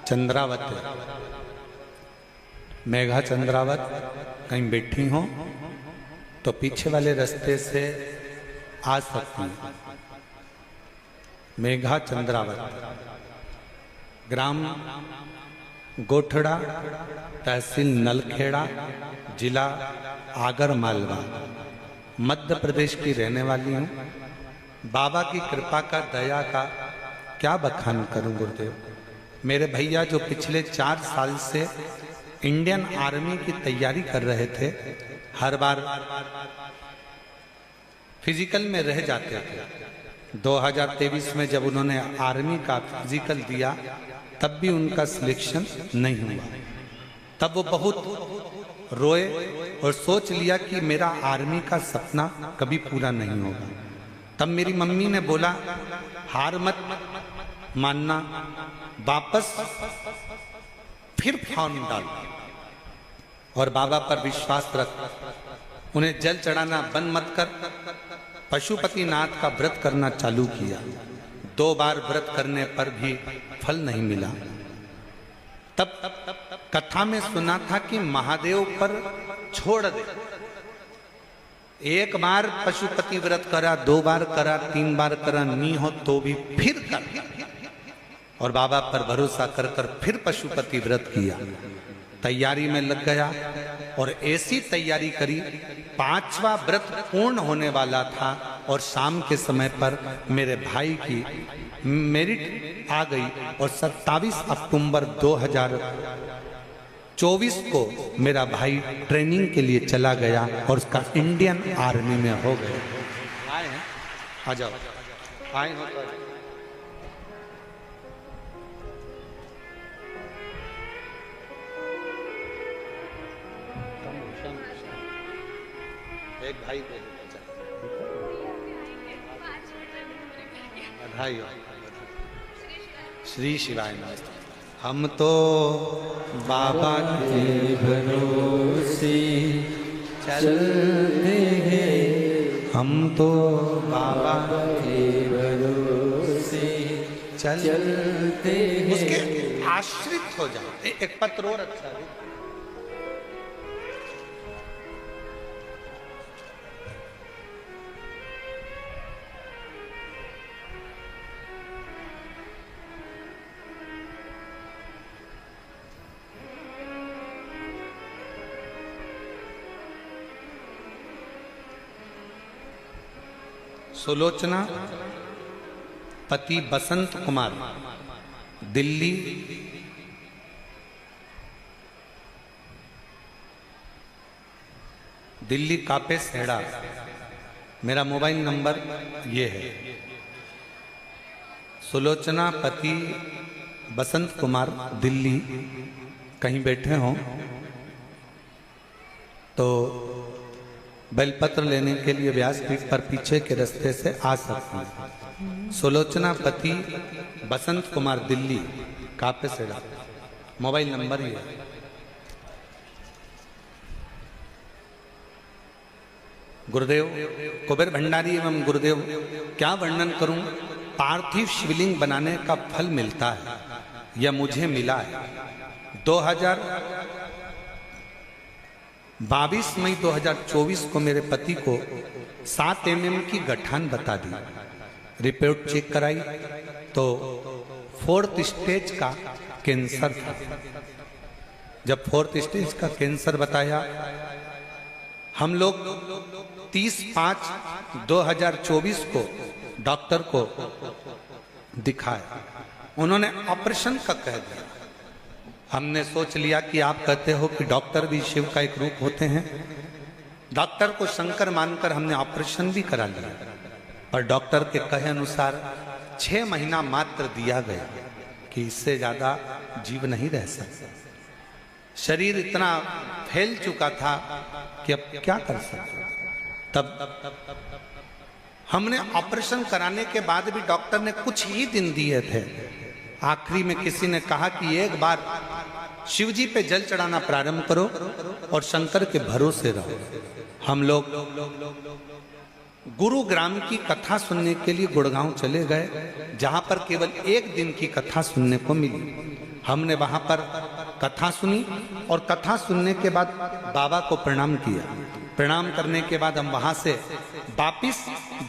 चंद्रावत है। मेघा चंद्रावत कहीं बैठी हो तो पीछे वाले रास्ते से आ सकती हैं। मेघा चंद्रावत, ग्राम गोठड़ा, तहसील नलखेड़ा, जिला आगर मालवा, मध्य प्रदेश की रहने वाली हूँ। बाबा की कृपा का, दया का क्या बखान करूं गुरुदेव। मेरे भैया जो पिछले 4 साल से इंडियन आर्मी की तैयारी कर रहे थे, हर बार फिजिकल में रह जाते थे। 2023 में जब उन्होंने आर्मी का फिजिकल दिया तब भी उनका सिलेक्शन नहीं हुआ। तब वो बहुत रोए और सोच लिया कि मेरा आर्मी का सपना कभी पूरा नहीं होगा। तब मेरी मम्मी ने बोला हार मत मानना, वापस फिर फॉर्म डाल और बाबा पर विश्वास रख, उन्हें जल चढ़ाना बंद मत कर। पशुपतिनाथ का व्रत करना चालू किया। 2 बार व्रत करने पर भी फल नहीं मिला। तब कथा में सुना था कि महादेव पर छोड़ दे। 1 बार पशुपति व्रत करा, 2 बार करा, 3 बार करा, नहीं हो तो भी फिर कर, और बाबा पर भरोसा कर कर फिर पशुपति व्रत किया। तैयारी में लग गया और ऐसी तैयारी करी, 5वां व्रत पूर्ण होने वाला था और शाम के समय पर मेरे भाई की मेरिट आ गई और 27 अक्टूबर 2024 को मेरा भाई ट्रेनिंग के लिए चला गया और उसका इंडियन आर्मी में हो गया। आए हैं, आ जाओ, आए हो तो एक भाई को बधाई हो। श्री शिवाय नमस्ते। हम तो बाबा के भरोसे चलते हैं, हम तो बाबा के भरोसे चलते हैं। उसके आश्रित हो जाओ। एक पत्र और अच्छा है। सुलोचना पति बसंत कुमार, दिल्ली, दिल्ली कापे सेड़ा। मेरा मोबाइल नंबर ये है। सुलोचना पति बसंत कुमार, दिल्ली, कहीं बैठे हों तो बेलपत्र लेने के लिए व्यासपीठ पर पीछे के रास्ते से आ सकते हैं। सुलोचना पति बसंत कुमार, दिल्ली, कापे सेड़ा। मोबाइल नंबर ही है। गुरुदेव कुबेर भंडारी एवं गुरुदेव क्या वर्णन करूं, पार्थिव शिवलिंग बनाने का फल मिलता है, यह मुझे मिला है। 22 मई 2024 को मेरे पति को 7 mm की गठान बता दी। रिपोर्ट चेक कराई तो 4th स्टेज का कैंसर था। जब 4th स्टेज का कैंसर बताया, हम लोग 30/5/2024 को डॉक्टर को दिखाया। उन्होंने ऑपरेशन का कह दिया। हमने सोच लिया कि आप कहते हो कि डॉक्टर भी शिव का एक रूप होते हैं। डॉक्टर को शंकर मानकर हमने ऑपरेशन भी करा लिया, पर डॉक्टर के कहे अनुसार 6 महीना मात्र दिया गया कि इससे ज्यादा जीव नहीं रह सकता। शरीर इतना फैल चुका था कि अब क्या कर सकते। तब हमने ऑपरेशन कराने के बाद भी डॉक्टर ने कुछ ही दिन दिए थे। आखिरी में किसी ने कहा कि एक बार शिव जी पे जल चढ़ाना प्रारंभ करो और शंकर के भरोसे रहो। हम लोग गुरुग्राम की कथा सुनने के लिए गुड़गांव चले गए, जहां पर केवल 1 दिन की कथा सुनने को मिली। हमने वहां पर कथा सुनी और कथा सुनने के बाद बाबा को प्रणाम किया। प्रणाम करने के बाद हम वहां से वापिस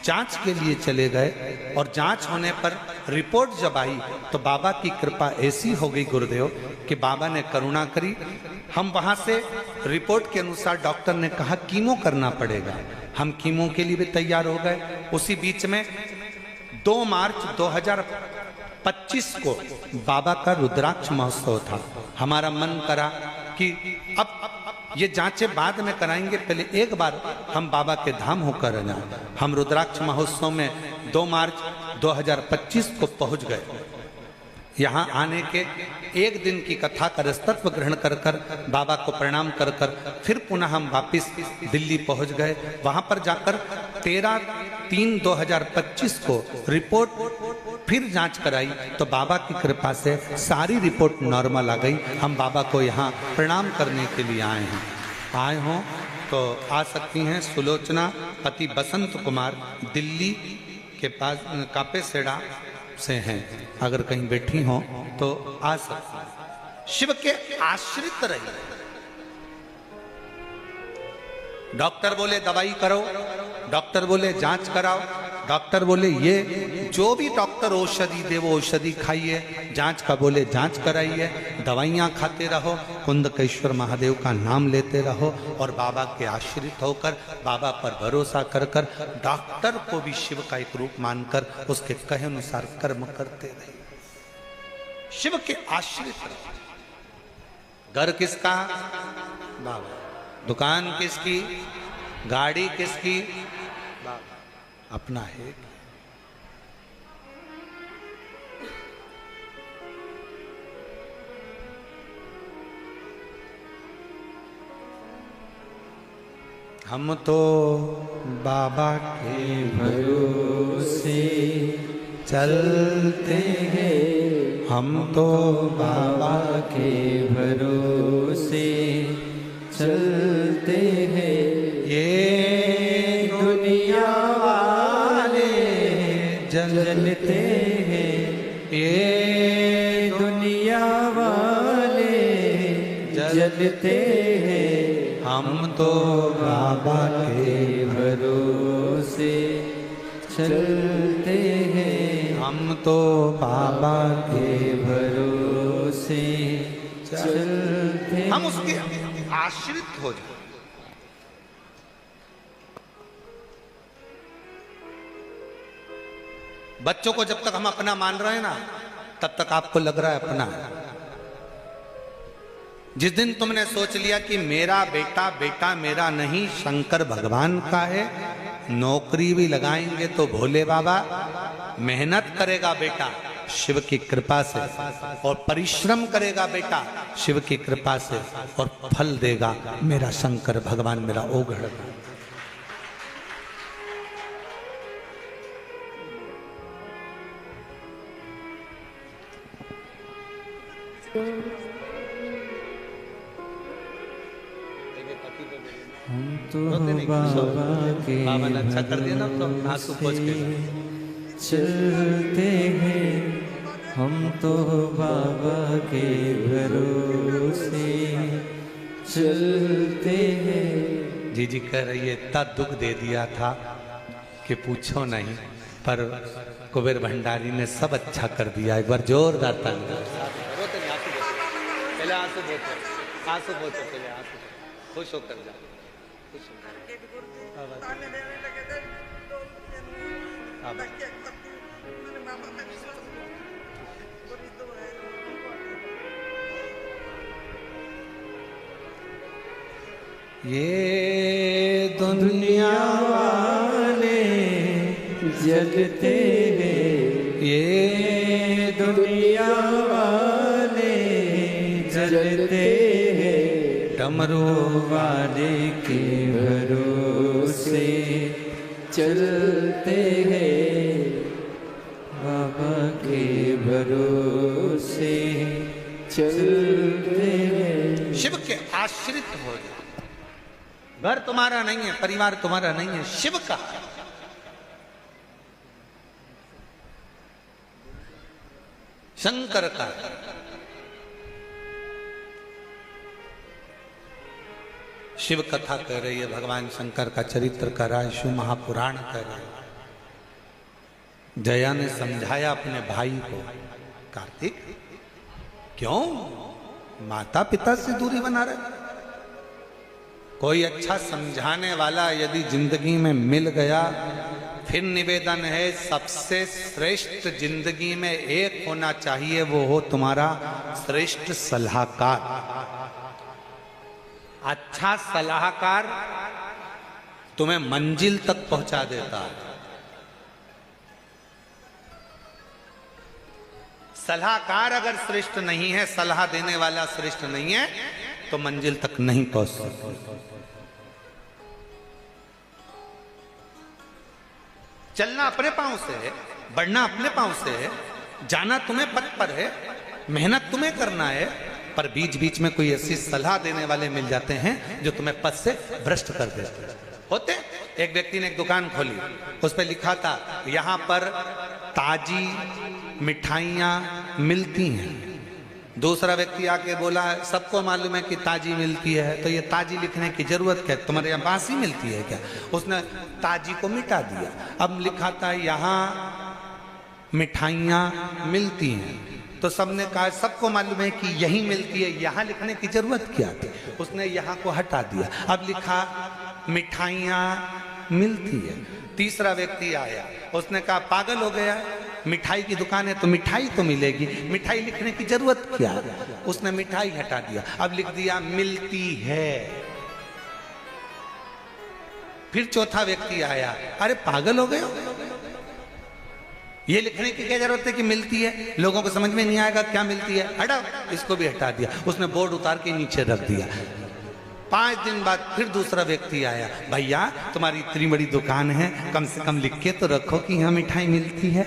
जांच के लिए चले गए और जांच होने पर रिपोर्ट जब आई तो बाबा की कृपा ऐसी हो गई गुरुदेव कि बाबा ने करुणा करी। हम वहां से रिपोर्ट के अनुसार डॉक्टर ने कहा कीमो करना पड़ेगा। हम कीमो के लिए भी तैयार हो गए। उसी बीच में 2 मार्च 2025 को बाबा का रुद्राक्ष महोत्सव था। हमारा मन करा कि अब ये जांचें बाद में कराएंगे, पहले एक बार हम बाबा के धाम होकर जाएं। हम रुद्राक्ष महोत्सव में 2 मार्च 2025 को पहुंच गए। यहाँ आने के 1 दिन की कथा का रसतत्व ग्रहण कर कर बाबा को प्रणाम कर कर फिर पुनः हम वापिस दिल्ली पहुंच गए। वहां पर जाकर 13/3/2025 को रिपोर्ट फिर जांच कराई तो बाबा की कृपा से सारी रिपोर्ट नॉर्मल आ गई। हम बाबा को यहाँ प्रणाम करने के लिए आए हों तो आ सकती हैं। सुलोचना पति बसंत कुमार दिल्ली के पास कापेसेड़ा से हैं, अगर कहीं बैठी हो तो आ सकती हैं। शिव के आश्रित रहिए। डॉक्टर बोले दवाई करो, डॉक्टर बोले जांच कराओ, डॉक्टर बोले ये जो भी डॉक्टर औषधि दे वो औषधि खाइए, जांच का बोले जांच कराइए, दवाइयाँ खाते रहो, कुंदकेश्वर महादेव का नाम लेते रहो और बाबा के आश्रित होकर बाबा पर भरोसा कर कर डॉक्टर को भी शिव का एक रूप मानकर उसके कहे अनुसार कर्म करते रहे। शिव के आश्रित रहो। घर किसका? बाबा। दुकान किसकी? गाड़ी किसकी? अपना है। हम तो बाबा के भरोसे चलते हैं, हम तो बाबा के भरोसे चलते हैं। ये दुनिया वाले जलते हैं, ये दुनिया वाले जलते हैं। हम तो बाबा के भरोसे चलते हैं, हम तो बाबा के भरोसे चलते हम उसके आश्रित हो जाए। बच्चों को जब तक हम अपना मान रहे हैं ना, तब तक आपको लग रहा है अपना। जिस दिन तुमने सोच लिया कि मेरा बेटा बेटा मेरा नहीं, शंकर भगवान का है, नौकरी भी लगाएंगे तो भोले बाबा, मेहनत करेगा बेटा शिव की कृपा से और परिश्रम करेगा बेटा शिव की कृपा से और फल देगा मेरा शंकर भगवान, मेरा ओघड़। हम तो रोते नहीं, खुश हो। बाबा के बाबा ने अच्छा कर दिया ना, तो आंसू पोंछ के चलते हैं, हम तो बाबा के भरोसे चलते हैं। जी कह रही है इतना दुख दे दिया था कि पूछो नहीं, पर कुबेर भंडारी ने सब अच्छा कर दिया। एक बार जोरदार ताली। रोते नहीं, आंसू पोंछो। पहले आंसू पोंछो, आंसू पोंछो, पहले आंसू पोंछो। खुश होकर जाओ, खुश होकर। ये दुनिया वाले जलते हैं, ये दुनिया वाले जलते हैं, डमरू वाले के भरोसे चलते हैं, बाबा के भरोसे चलते हैं। शिव के आश्रित हो जाओ। घर तुम्हारा नहीं है, परिवार तुम्हारा नहीं है, शिव का। शंकर का। शिव कथा कह रही है, भगवान शंकर का चरित्र कर रहा है, शिव महापुराण कह रहा है। जया ने समझाया अपने भाई को, कार्तिक क्यों माता पिता से दूरी बना रहे? कोई अच्छा समझाने वाला यदि जिंदगी में मिल गया, फिर निवेदन है सबसे श्रेष्ठ जिंदगी में एक होना चाहिए, वो हो तुम्हारा श्रेष्ठ सलाहकार। अच्छा सलाहकार तुम्हें मंजिल तक पहुंचा देता है। सलाहकार अगर श्रेष्ठ नहीं है, सलाह देने वाला श्रेष्ठ नहीं है, तो मंजिल तक नहीं पहुंच सकते। चलना अपने पांव से है, बढ़ना अपने पांव से है, जाना तुम्हें पथ पर है, मेहनत तुम्हें करना है, पर बीच बीच में कोई ऐसी सलाह देने वाले मिल जाते हैं जो तुम्हें पथ से भ्रष्ट कर देते होते। एक व्यक्ति ने एक दुकान खोली, उस पर लिखा था यहां पर ताजी मिठाइयां मिलती हैं। दूसरा व्यक्ति आके बोला सबको मालूम है कि ताजी मिलती है, तो ये ताजी लिखने की जरूरत क्या है, तुम्हारे यहाँ बासी मिलती है क्या? उसने ताजी को मिटा दिया। अब लिखा था यहाँ मिठाइयाँ मिलती हैं, तो सबने कहा सबको मालूम है कि यही मिलती है, यहाँ लिखने की जरूरत क्या थी? उसने यहाँ को हटा दिया। अब लिखा मिठाइयाँ मिलती है। तीसरा व्यक्ति आया, उसने कहा पागल हो गया, मिठाई की दुकान है तो मिठाई तो मिलेगी, मिठाई लिखने की जरूरत क्या है? उसने मिठाई हटा दिया, अब लिख दिया मिलती है। फिर चौथा व्यक्ति आया, अरे पागल हो गए हो, ये लिखने की क्या जरूरत है कि मिलती है, लोगों को समझ में नहीं आएगा क्या मिलती है, हटाओ, इसको भी हटा दिया। उसने बोर्ड उतार के नीचे रख दिया। 5 दिन बाद फिर दूसरा व्यक्ति आया, भैया तुम्हारी इतनी बड़ी दुकान है, कम से कम लिख के तो रखो कि यहाँ मिठाई मिलती है।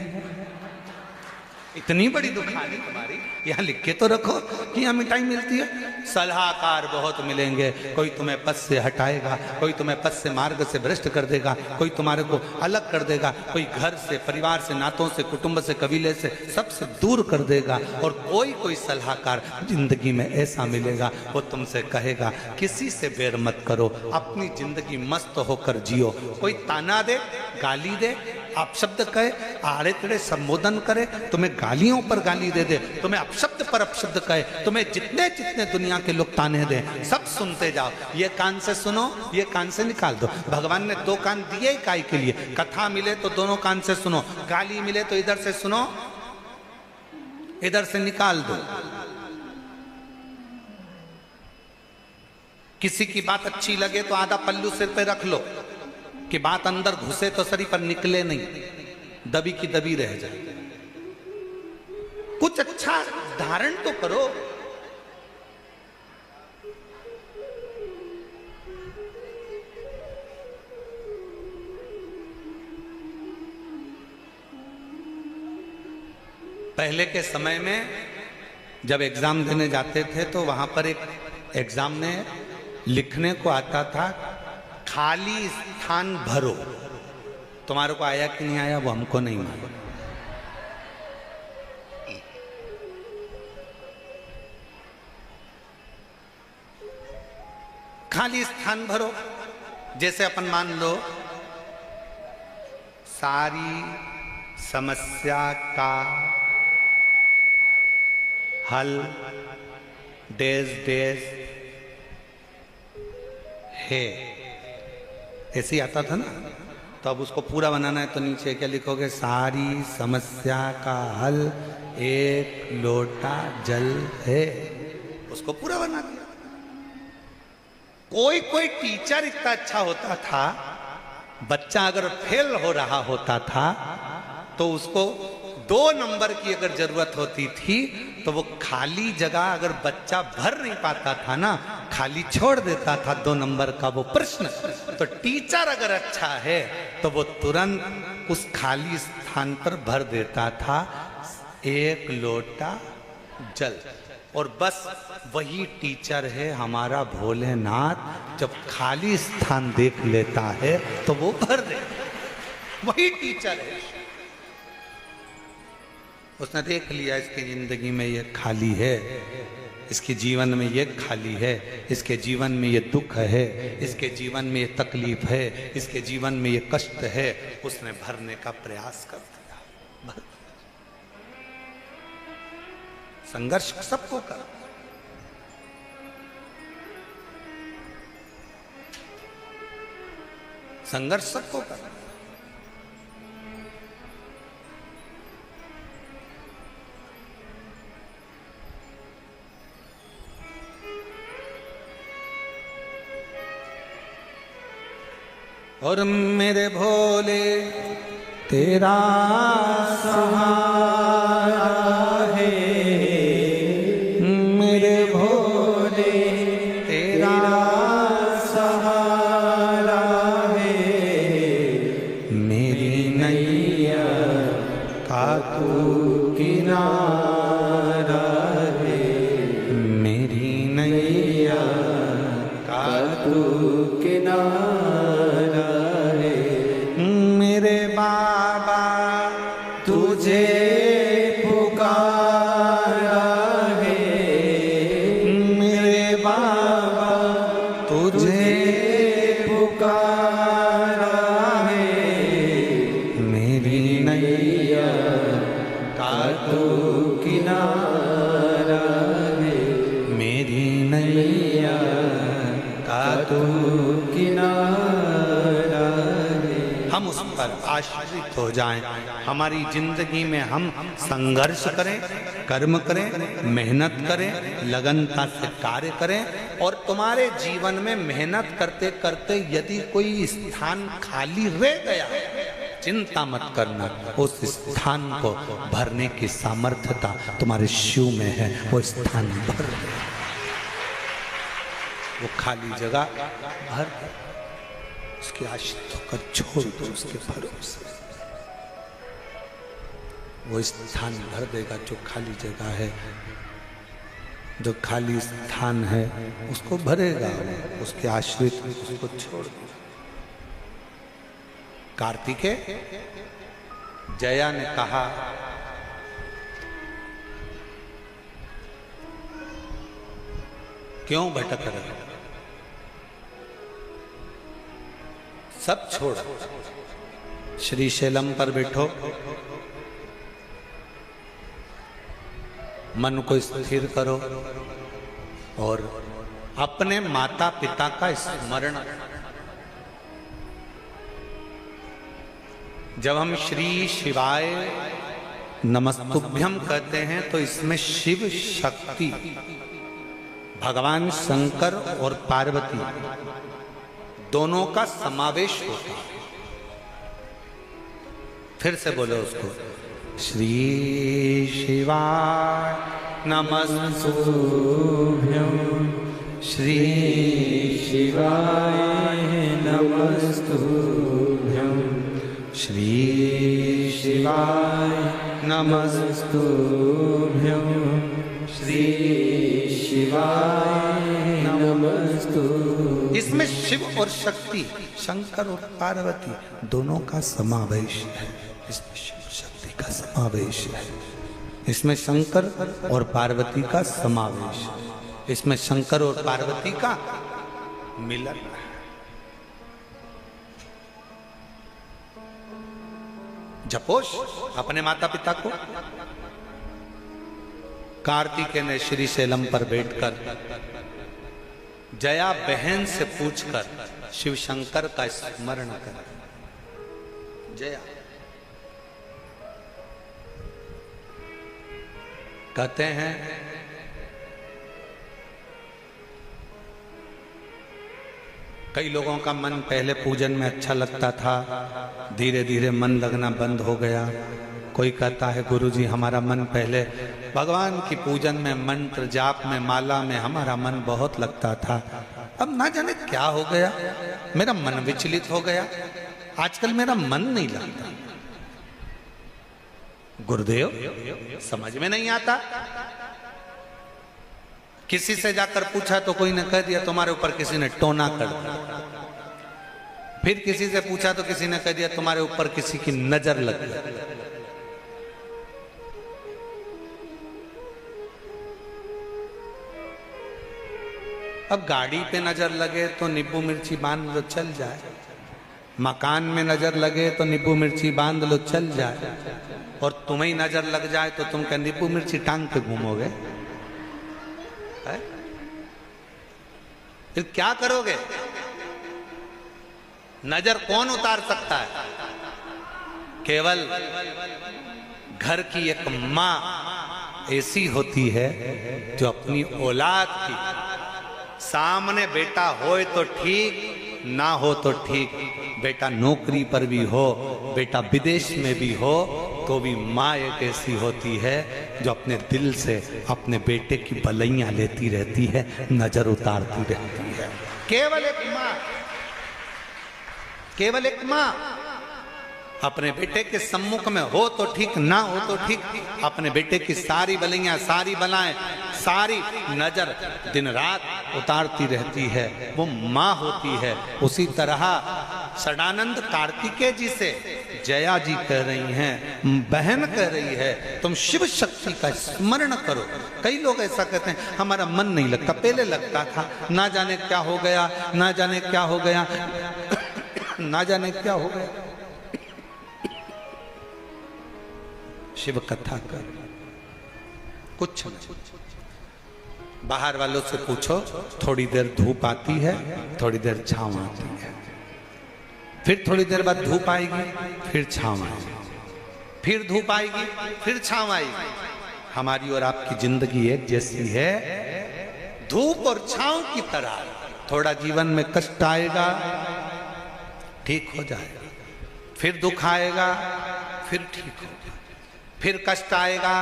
इतनी बड़ी दुकान है तुम्हारी, यहाँ लिख के तो रखो कि यहाँ मिठाई मिलती है। सलाहकार बहुत मिलेंगे, कोई तुम्हें पथ से हटाएगा, कोई तुम्हें पथ से मार्ग से भ्रष्ट कर देगा, कोई तुम्हारे को अलग कर देगा, कोई घर से, परिवार से, नातों से, कुटुंब से, कबीले से, सबसे दूर कर देगा। और कोई सलाहकार जिंदगी में ऐसा मिलेगा, वो तुमसे कहेगा किसी से बैर मत करो, अपनी जिंदगी मस्त होकर जियो। कोई ताना दे, गाली दे, अपशब्द कहे, आड़े तेड़े संबोधन करे, तुम्हें गालियों पर गाली दे दे, तुम्हें अपशब्द पर अपशब्द कहे, तुम्हें जितने जितने दुनिया के लोग ताने दें, सब सुनते जाओ। ये कान से सुनो, ये कान से निकाल दो। भगवान ने 2 कान दिए काय के लिए? कथा मिले तो दोनों कान से सुनो, गाली मिले तो इधर से सुनो, इधर से निकाल दो। किसी की बात अच्छी लगे तो आधा पल्लू सिर पे रख लो, कि बात अंदर घुसे तो शरीर पर निकले नहीं, दबी की दबी रह जाए। कुछ अच्छा धारण तो करो। पहले के समय में जब एग्जाम देने जाते थे तो वहां पर एक एग्जाम में लिखने को आता था खाली स्थान भरो। तुम्हारे को आया कि नहीं आया वो हमको नहीं मालूम। खाली स्थान भरो। जैसे अपन मान लो सारी समस्या का हल डेज है, ऐसे ही आता था ना। तो अब उसको पूरा बनाना है तो नीचे क्या लिखोगे? सारी समस्या का हल एक लोटा जल है। उसको पूरा बना दिया। कोई टीचर इतना अच्छा होता था, बच्चा अगर फेल हो रहा होता था तो उसको 2 नंबर की अगर जरूरत होती थी तो वो खाली जगह अगर बच्चा भर नहीं पाता था ना, खाली छोड़ देता था 2 नंबर का वो प्रश्न। तो टीचर अगर अच्छा है तो वो तुरंत उस खाली स्थान पर भर देता था एक लोटा जल। और बस वही टीचर है हमारा भोलेनाथ। जब खाली स्थान देख लेता है तो वो भर दे। वही टीचर है। उसने देख लिया इसकी जिंदगी में ये खाली है, इसके जीवन में ये खाली है, इसके जीवन में ये दुख है, इसके जीवन में ये तकलीफ है, इसके जीवन में ये कष्ट है। उसने भरने का प्रयास कर दिया। संघर्ष सबको कर। संघर्ष सबको कर। और मेरे भोले तेरा सहारा है, मेरे भोले तेरा सहारा है, मेरी नैया का तू किनारा है, मेरी नैया का तू किनारा। मेरे बाबा तुझे पुकारा है, मेरे बाबा तुझे पुकारा है, मेरी नैया का तू किनारा है, मेरी नैया का तू किनारा। हम उस पर आश्रित हो जाएं। हमारी जिंदगी में हम संघर्ष करें, कर्म करें, मेहनत करें, लगनता से कार्य करें। और तुम्हारे जीवन में मेहनत करते करते यदि कोई स्थान खाली रह गया, चिंता मत करना, उस स्थान को भरने की सामर्थ्यता तुम्हारे शिव में है। वो स्थान भर दे, वो खाली जगह भर दे। उसके आश्रित होकर छोड़ दो उसके भरोसे। वो स्थान भर देगा जो खाली जगह है, जो खाली स्थान है उसको भरेगा। उसके आश्रित उसको छोड़ दो। कार्तिकेय जया ने कहा, क्यों भटक रहे? सब छोड़ो, श्री शैलम पर बैठो, मन को स्थिर करो और अपने माता पिता का स्मरण। जब हम श्री शिवाय नमस्तुभ्यम कहते हैं तो इसमें शिव शक्ति, भगवान शंकर और पार्वती दोनों का समावेश होता है। फिर से बोलो उसको, श्री शिवाय नमस्तुभ्यं, श्री शिवाय नमस्तुभ्यं, श्री शिवाय नमस्तुभ्यं, श्री शिवाय नमस्तुभ्यं। इसमें शिव और शक्ति, शंकर और पार्वती दोनों का समावेश है। इसमें शिव शक्ति का समावेश है, इसमें शंकर और पार्वती का समावेश है, इसमें शंकर और पार्वती का मिलन है। जपोश अपने माता पिता को। कार्तिकेय ने श्रीशैलम पर बैठकर जया बहन से पूछकर शिव शंकर का स्मरण कर। जया कहते हैं कई लोगों का मन पहले पूजन में अच्छा लगता था, धीरे धीरे मन लगना बंद हो गया। कोई कहता है गुरुजी हमारा मन पहले भगवान की पूजन में, मंत्र जाप में, माला में हमारा मन बहुत लगता था, अब ना जाने क्या हो गया, मेरा मन विचलित हो गया, आजकल मेरा मन नहीं लगता। गुरुदेव समझ में नहीं आता। किसी से जाकर पूछा तो कोई ने कह दिया तुम्हारे ऊपर किसी ने टोना कर दिया। फिर किसी से पूछा तो किसी ने कह दिया तुम्हारे ऊपर किसी की नजर लग गई। अब गाड़ी पे नजर लगे तो नींबू मिर्ची बांध लो चल जाए, मकान में नजर लगे तो नींबू मिर्ची बांध लो चल जाए, और तुम्हें नजर लग जाए तो तुम कह नींबू मिर्ची टांग के घूमोगे। फिर क्या करोगे? नजर कौन उतार सकता है? केवल घर की एक मां ऐसी होती है जो अपनी औलाद की सामने, बेटा होए तो ठीक, ना हो तो ठीक, बेटा नौकरी पर भी हो, बेटा विदेश में भी हो, तो भी माँ एक ऐसी होती है जो अपने दिल से अपने बेटे की भलाइयां लेती रहती है, नजर उतारती रहती है। केवल एक माँ, केवल एक माँ अपने बेटे के सम्मुख में हो तो ठीक, ना हो तो ठीक, अपने बेटे की सारी भलाइयां, सारी बलाएं, सारी नजर दिन रात उतारती रहती है, वो माँ होती है। उसी तरह सदानंद कार्तिकेय जी से जया जी कह रही हैं, बहन कह रही है तुम शिव शक्ति का स्मरण करो। कई लोग ऐसा कहते हैं हमारा मन नहीं लगता, पहले लगता था, ना जाने क्या हो गया, ना जाने क्या हो गया, ना जाने क्या हो गया। शिव कथा कर कुछ नहीं। बाहर वालों से पूछो, थोड़ी देर धूप आती है, थोड़ी देर छांव आती है, फिर थोड़ी देर बाद धूप आएगी, फिर छांव आएगी, फिर धूप आएगी, फिर छांव आएगी। हमारी और आपकी जिंदगी एक जैसी है, धूप और छांव की तरह। थोड़ा जीवन में कष्ट आएगा, ठीक हो जाएगा, फिर दुख आएगा, फिर ठीक होगा, फिर कष्ट आएगा,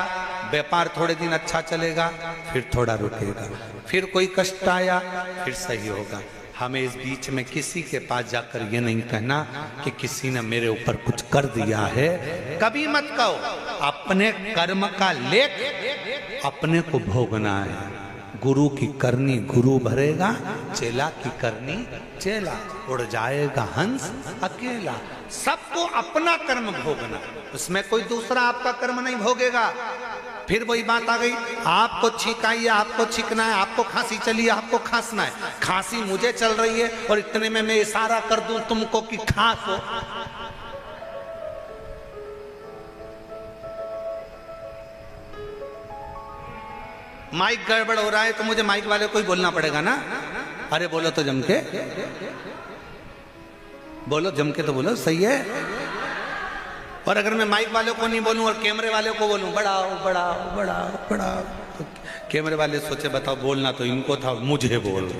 व्यापार थोड़े दिन अच्छा चलेगा, फिर थोड़ा रुकेगा, फिर कोई कष्ट आया, फिर सही होगा। हमें इस बीच में किसी के पास जाकर ये नहीं कहना कि किसी ने मेरे ऊपर कुछ कर दिया है, कभी मत कहो। अपने कर्म का लेख अपने को भोगना है। गुरु की करनी गुरु भरेगा, चेला की करनी चेला, उड़ जाएगा हंस अकेला। सबको अपना कर्म भोगना, उसमें कोई दूसरा आपका कर्म नहीं भोगेगा। फिर वही बात आ गई, आपको छींक आई है, आपको छींकना है, आपको खांसी चली है, आपको खांसना है। खांसी मुझे चल रही है और इतने में मैं इशारा कर दूं तुमको कि खांसो। माइक गड़बड़ हो रहा है तो मुझे माइक वाले को ही बोलना पड़ेगा ना। अरे बोलो तो जम के बोलो, जम के तो बोलो, सही है। और अगर मैं माइक वाले को नहीं बोलूं और कैमरे वाले को बोलूं बढ़ाओ बढ़ाओ बढ़ाओ बढ़ाओ, तो कैमरे वाले सोचे बताओ बोलना तो इनको था, मुझे बोल।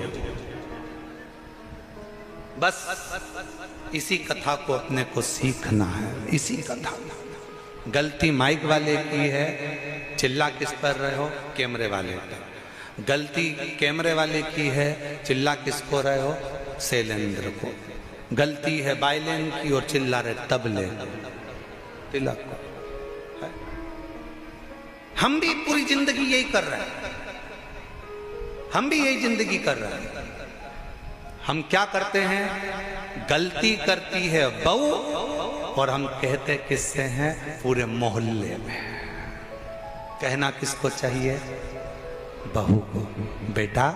बस इसी कथा को अपने को सीखना है, इसी कथा। गलती माइक वाले की है, चिल्ला किस पर रहे हो? कैमरे वाले पर। गलती कैमरे वाले की है, चिल्ला किसको रहे हो? शैलेंद्र को। गलती है बाइलेन की और चिल्ला रहे तबले तिलक को। हम भी पूरी जिंदगी यही कर रहे हैं, हम भी यही जिंदगी कर रहे हैं। हम क्या करते हैं, गलती करती है बहू और हम कहते किससे हैं, पूरे मोहल्ले में। कहना किसको चाहिए, बहू को, बेटा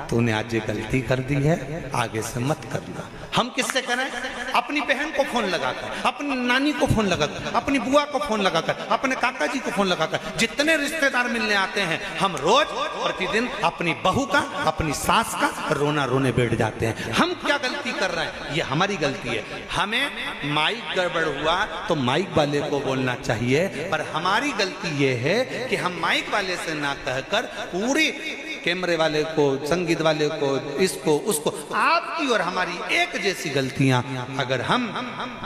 तूने आज ये गलती कर दी है, आगे से मत करना। हम किससे करें, अपनी बहन को फोन लगाकर, अपनी नानी को फोन लगाकर, अपनी बुआ को फोन लगाकर, अपने काका जी को फोन लगाकर, जितने रिश्तेदार मिलने आते हैं हम रोज प्रतिदिन अपनी बहू का, अपनी सास का रोना रोने बैठ जाते हैं। हम क्या गलती कर रहे हैं, ये हमारी गलती है। हमें माइक गड़बड़ हुआ तो माइक वाले को बोलना चाहिए, पर हमारी गलती ये है कि हम माइक वाले से ना कहकर पूरी कैमरे वाले को, संगीत वाले को, इसको उसको, आपकी और हमारी एक जैसी गलतियां। अगर हम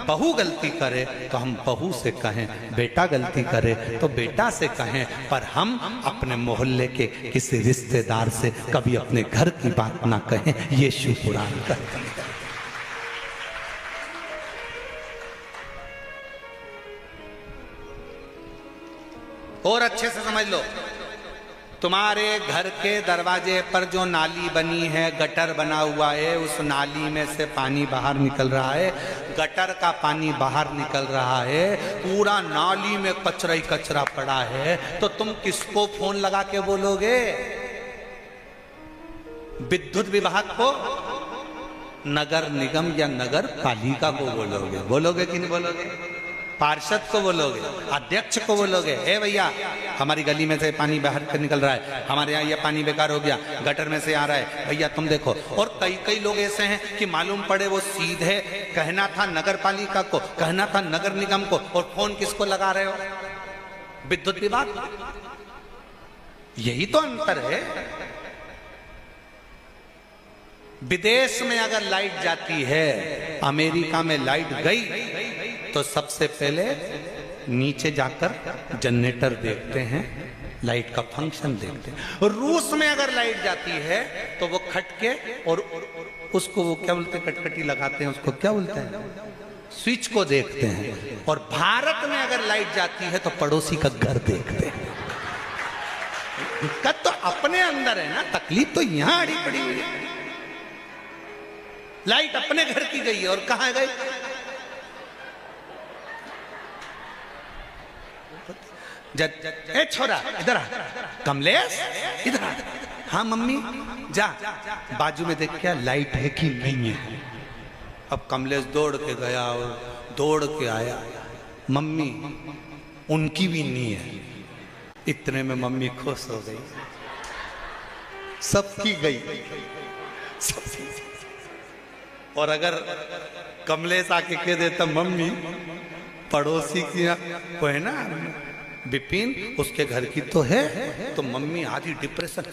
बहू गलती करे तो हम बहू से कहें, बेटा गलती करे तो बेटा से कहें, पर हम अपने मोहल्ले के किसी रिश्तेदार से कभी अपने घर की बात ना कहें। ये शिव पुराण कहते हैं। और अच्छे से समझ लो, तुम्हारे घर के दरवाजे पर जो नाली बनी है, गटर बना हुआ है, उस नाली में से पानी बाहर निकल रहा है, गटर का पानी बाहर निकल रहा है, पूरा नाली में कचरा ही कचरा पड़ा है, तो तुम किसको फोन लगा के बोलोगे, विद्युत विभाग को, नगर निगम या नगर पालिका को बोलोगे? बोलोगे कि नहीं बोलोगे? पार्षद को बोलोगे, अध्यक्ष को बोलोगे, ए भैया हमारी गली में से पानी बाहर कर निकल रहा है, हमारे यहाँ ये पानी बेकार हो गया, गटर में से आ रहा है, भैया तुम देखो। और कई कई लोग ऐसे हैं कि मालूम पड़े वो सीधे कहना था नगर पालिका को, कहना था नगर निगम को, और फोन किसको लगा रहे हो, विद्युत विभाग। यही तो अंतर है। विदेश में अगर लाइट जाती है, अमेरिका में लाइट गई तो सबसे पहले नीचे जाकर जनरेटर देखते हैं, लाइट का फंक्शन देखते हैं। रूस में अगर लाइट जाती है तो वो खटके और उसको वो क्या बोलते हैं, कटकटी लगाते हैं, उसको क्या बोलते हैं, स्विच को देखते हैं। और भारत में अगर लाइट जाती है तो पड़ोसी का घर देखते हैं। दिक्कत तो अपने अंदर है ना, तकलीफ तो यहां अड़ी पड़ी हुई है। लाइट अपने घर की गई है और कहां गई, ए छोरा इधर आ, कमलेश इधर आ, हाँ मम्मी जा, बाजू में देख क्या लाइट है कि नहीं है। अब कमलेश दौड़ के गया और दौड़ के आया, मम्मी उनकी भी नहीं है। इतने में मम्मी खुश हो गई, सबकी गई, सबकी। और अगर कमलेश आके कह देता मम्मी पड़ोसी की वो है ना विपिन, उसके घर की तो है, तो मम्मी आधी डिप्रेशन।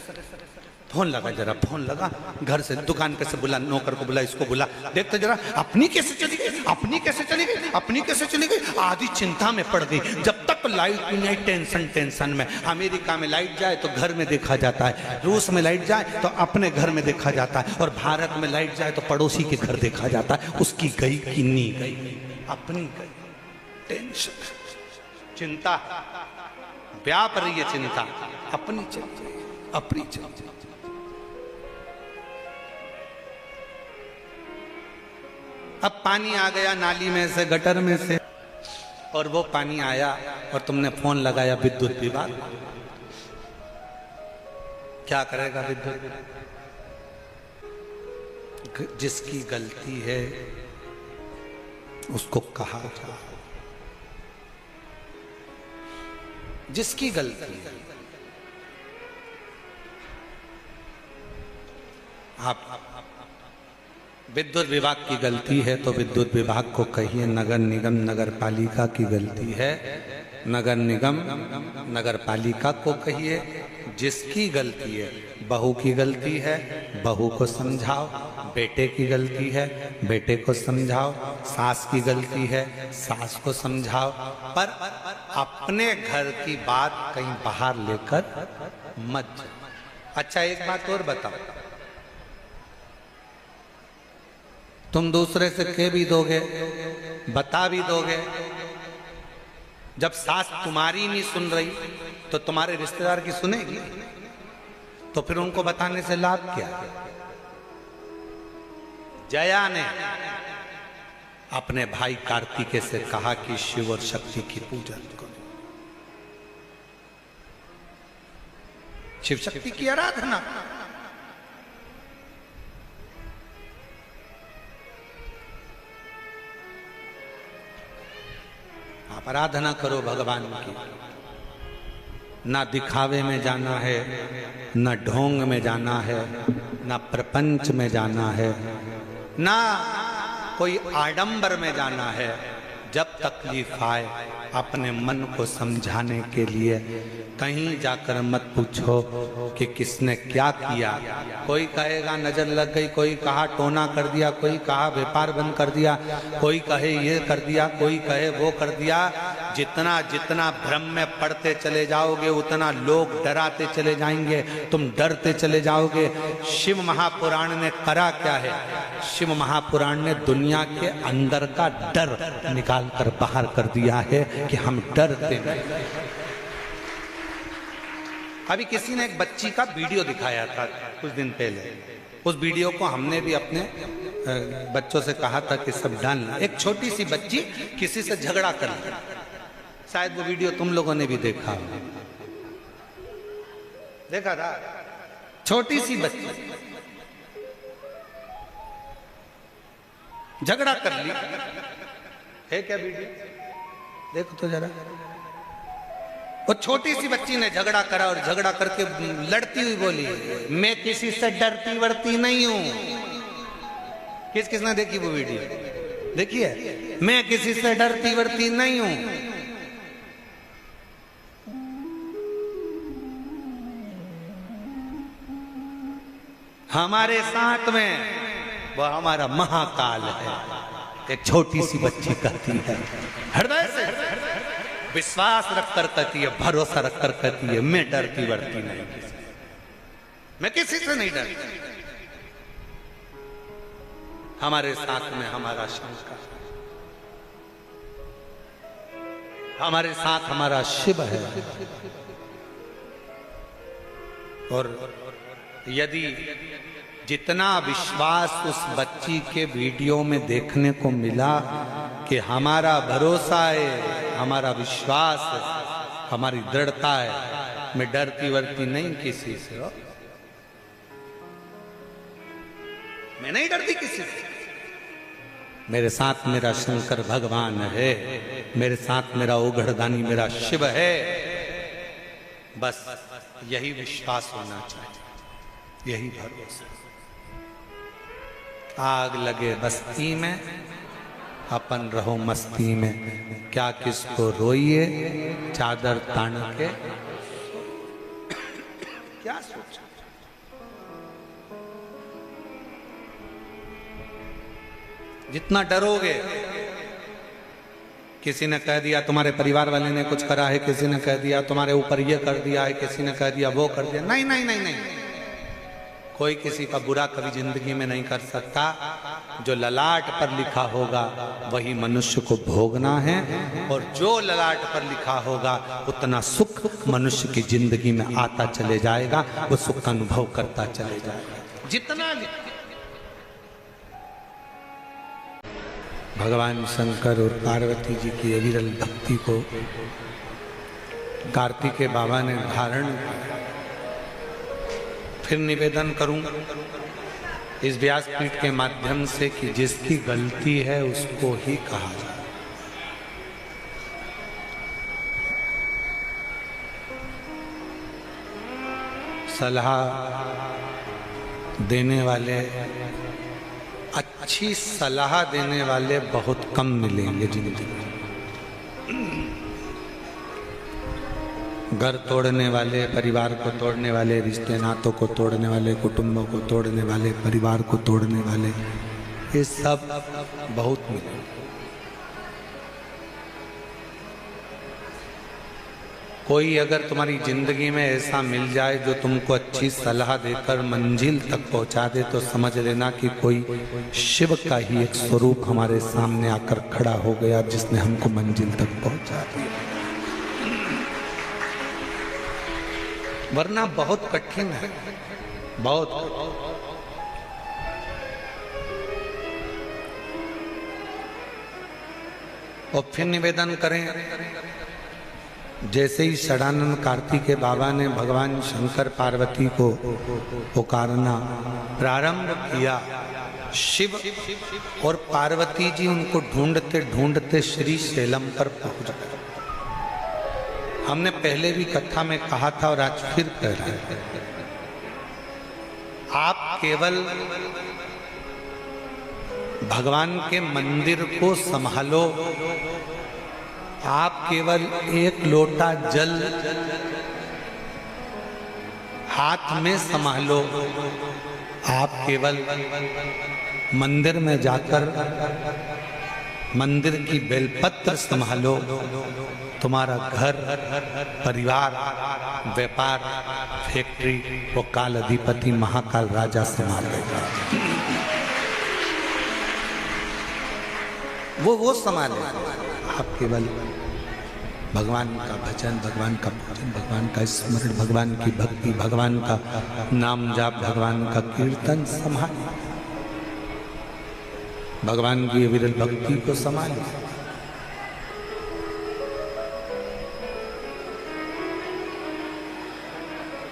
फोन लगा, जरा फोन लगा, घर से दुकान पे से बुला, नौकर को बुला, इसको बुला, देखते जरा अपनी कैसे चली गई, अपनी कैसे चली गई, अपनी कैसे चली गई। आधी चिंता में पड़ गई। जब तक लाइट नहीं, टेंशन टेंशन में। अमेरिका में लाइट जाए तो घर में देखा जाता है, रूस में लाइट जाए तो अपने घर में देखा जाता है, और भारत में लाइट जाए तो पड़ोसी के घर देखा जाता है। उसकी गई कि नहीं गई, अपनी गई। टेंशन, चिंता व्याप रही है, चिंता अपनी चिंता, अपनी चिंता। अब पानी आ गया नाली में से, गटर में से, और वो पानी आया और तुमने फोन लगाया विद्युत विभाग। क्या करेगा विद्युत विभाग? जिसकी गलती है उसको कहा जाए, जिसकी गलती है। आप विद्युत विभाग की गलती है तो विद्युत विभाग को कहिए, नगर निगम नगर पालिका की गलती है, नगर निगम नगर पालिका को कहिए। जिसकी गलती है, बहू की गलती है, बहू को समझाओ, बेटे की गलती है, बेटे को समझाओ, सास की गलती है, सास को समझाओ, पर अपने घर की बात कहीं बाहर लेकर मत। अच्छा एक बात और बताओ, तुम दूसरे से कह भी दोगे, बता भी दोगे, जब सास तुम्हारी नहीं सुन रही तो तुम्हारे रिश्तेदार की सुनेगी? तो फिर उनको बताने से लाभ क्या है? जया ने अपने भाई कार्तिकेय से कहा कि शिव और शक्ति की पूजा करो, शिव शक्ति की आराधना। आप आराधना करो भगवान की, ना दिखावे में जाना है, ना ढोंग में जाना है, ना प्रपंच में जाना है, ना कोई आडंबर में जाना है। जब तकलीफ आए अपने मन को समझाने के लिए कहीं जाकर मत पूछो कि किसने क्या किया। कोई कहेगा नजर लग गई, कोई कहा टोना कर दिया, कोई कहा व्यापार बंद कर दिया, कोई कहे ये कर दिया, कोई कहे वो कर दिया। जितना जितना भ्रम में पड़ते चले जाओगे उतना लोग डराते चले जाएंगे, तुम डरते चले जाओगे। शिव महापुराण ने करा क्या है? शिव महापुराण ने दुनिया के अंदर का डर निकाल कर बाहर कर दिया है कि हम डरते नहीं। अभी किसी ने एक बच्ची का वीडियो दिखाया था कुछ दिन पहले, उस वीडियो को हमने भी अपने बच्चों से कहा था कि सब डालना। एक छोटी सी बच्ची किसी से झगड़ा कर ली, शायद वो वीडियो तुम लोगों ने भी देखा था। छोटी सी बच्ची झगड़ा कर ली है, क्या वीडियो देखो तो जरा। वो छोटी सी बच्ची ने झगड़ा करा और झगड़ा करके लड़ती हुई बोली, मैं किसी से डरती वरती नहीं हूं। किस किसने देखी वो वीडियो? देखिए, मैं किसी से डरती वरती नहीं हूं। हमारे साथ में वो हमारा महाकाल है। एक छोटी सी बच्ची कहती है, हृदय से विश्वास रखकर कहती है, भरोसा रखकर कहती है, मैं डरती वरती नहीं, मैं किसी से नहीं डरती। हमारे साथ में हमारा शंकर, हमारे साथ हमारा शिव है। और यदि जितना विश्वास उस बच्ची के वीडियो में देखने को मिला कि हमारा भरोसा है, हमारा विश्वास है, हमारी दृढ़ता है, मैं डरती वरती नहीं किसी से, मैं नहीं डरती किसी से। मेरे साथ मेरा शंकर भगवान है, मेरे साथ मेरा ओघड़दानी मेरा शिव है। बस यही विश्वास होना चाहिए, यही भरोसा। आग लगे बस्ती में, अपन रहो मस्ती में, क्या किसको रोइए चादर तान के, क्या सोचा। जितना डरोगे, किसी ने कह दिया तुम्हारे परिवार वाले ने कुछ करा है, किसी ने कह दिया तुम्हारे ऊपर ये कर दिया है, किसी ने कह दिया वो कर दिया, नहीं नहीं नहीं नहीं, कोई किसी का बुरा कभी जिंदगी में नहीं कर सकता। जो ललाट पर लिखा होगा वही मनुष्य को भोगना है, और जो ललाट पर लिखा होगा उतना सुख मनुष्य की जिंदगी में आता चले जाएगा, वो सुख का अनुभव करता चले जाएगा जितना। भगवान शंकर और पार्वती जी की अविरल भक्ति को कार्तिकेय बाबा ने धारण किया। फिर निवेदन करूं इस व्यासपीठ के माध्यम से कि जिसकी गलती है उसको ही कहा जाए। सलाह देने वाले, अच्छी सलाह देने वाले बहुत कम मिलेंगे जिंदगी में। घर तोड़ने वाले, परिवार को तोड़ने वाले, रिश्ते नातों को तोड़ने वाले, कुटुंबों को तोड़ने वाले, परिवार को तोड़ने वाले, ये सब बहुत मिले। कोई अगर तुम्हारी जिंदगी में ऐसा मिल जाए जो तुमको अच्छी सलाह देकर मंजिल तक पहुंचा दे, तो समझ लेना कि कोई शिव का ही एक स्वरूप हमारे सामने आकर खड़ा हो गया, जिसने हमको मंजिल तक पहुंचा दिया। वरना बहुत कठिन है, बहुत। और फिर निवेदन करें, जैसे ही षडानंद कार्तिकेय बाबा ने भगवान शंकर पार्वती को पुकारना प्रारंभ किया, शिव और पार्वती जी उनको ढूंढते ढूंढते श्री शैलम पर पहुंच गए। हमने पहले भी कथा में कहा था और आज फिर कह रहे हैं, आप केवल भगवान के मंदिर को संभालो, आप केवल एक लोटा जल हाथ में संभालो, आप केवल मंदिर में जाकर मंदिर की बेलपत्र संभालो, तुम्हारा घर, परिवार, व्यापार, फैक्ट्री वो काल अधिपति महाकाल राजा संभाल लेगा। वो संभाले। आप केवल भगवान का भजन, भगवान का पूजन, भगवान का स्मरण, भगवान की भक्ति, भगवान का नाम जाप, भगवान का कीर्तन संभाले, भगवान की विरल भक्ति को संभाले।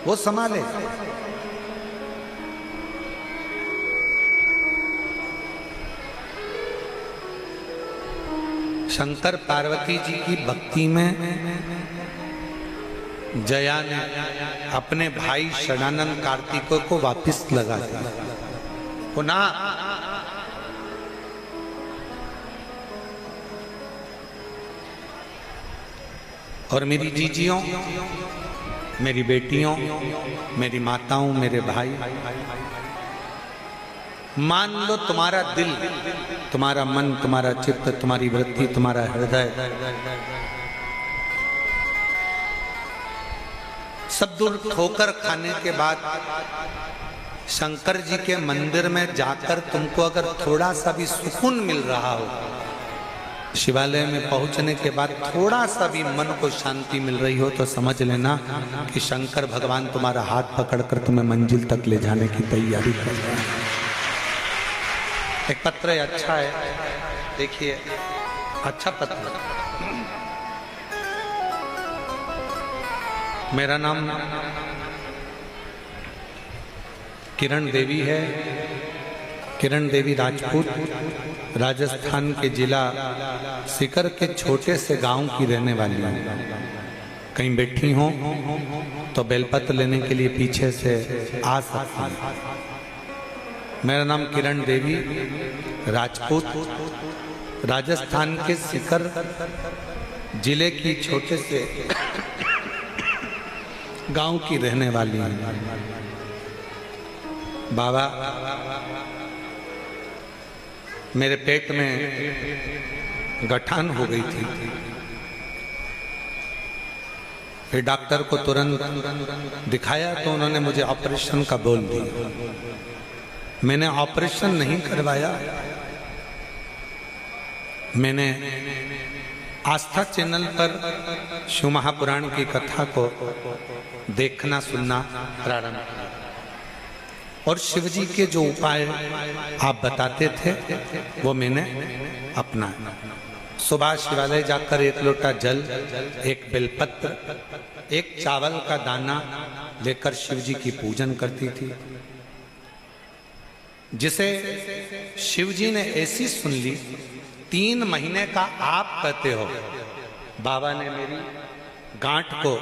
वो संभाले। शंकर पार्वती जी की भक्ति में जया ने अपने भाई षडानंद कार्तिकेय को वापस लगा दिया। पुनः और मेरी जीजियों, मेरी बेटियों, मेरी माताओं, मेरे भाई, मान लो तुम्हारा दिल, तुम्हारा मन, तुम्हारा चित्त, तुम्हारी वृत्ति, तुम्हारा हृदय सब दूर ठोकर खाने के बाद शंकर जी के मंदिर में जाकर तुमको अगर थोड़ा सा भी सुकून मिल रहा हो, शिवालय में पहुंचने के बाद थोड़ा सा भी मन को शांति मिल रही हो, तो समझ लेना कि शंकर भगवान तुम्हारा हाथ पकड़कर तुम्हें मंजिल तक ले जाने की तैयारी कर रहे हैं। एक पत्र अच्छा है, देखिए, अच्छा पत्र। मेरा नाम किरण देवी है, किरण देवी राजपूत, राजस्थान के जिला सीकर के छोटे से गांव की रहने वाली हूँ। कहीं बैठी हो तो बेलपत्र लेने के लिए पीछे से आ सकती हैं। मेरा नाम किरण देवी राजपूत, राजस्थान के सीकर जिले की छोटे से गांव की रहने वाली हूँ। बाबा, मेरे पेट में गठान हो गई थी, फिर डॉक्टर को तुरंत दिखाया तो उन्होंने मुझे ऑपरेशन का बोल दिया। मैंने ऑपरेशन नहीं करवाया, मैंने आस्था चैनल पर शिव महापुराण की कथा को देखना सुनना प्रारंभ किया और शिव जी के जो उपाय आप बताते थे वो मैंने अपनाया। सुबह शिवालय जाकर एक लोटा जल, एक बेलपत्र, एक चावल का दाना लेकर शिव जी की पूजन करती थी, जिसे शिव जी ने ऐसी सुन ली, 3 महीने का आप कहते हो, बाबा ने मेरी गांठ को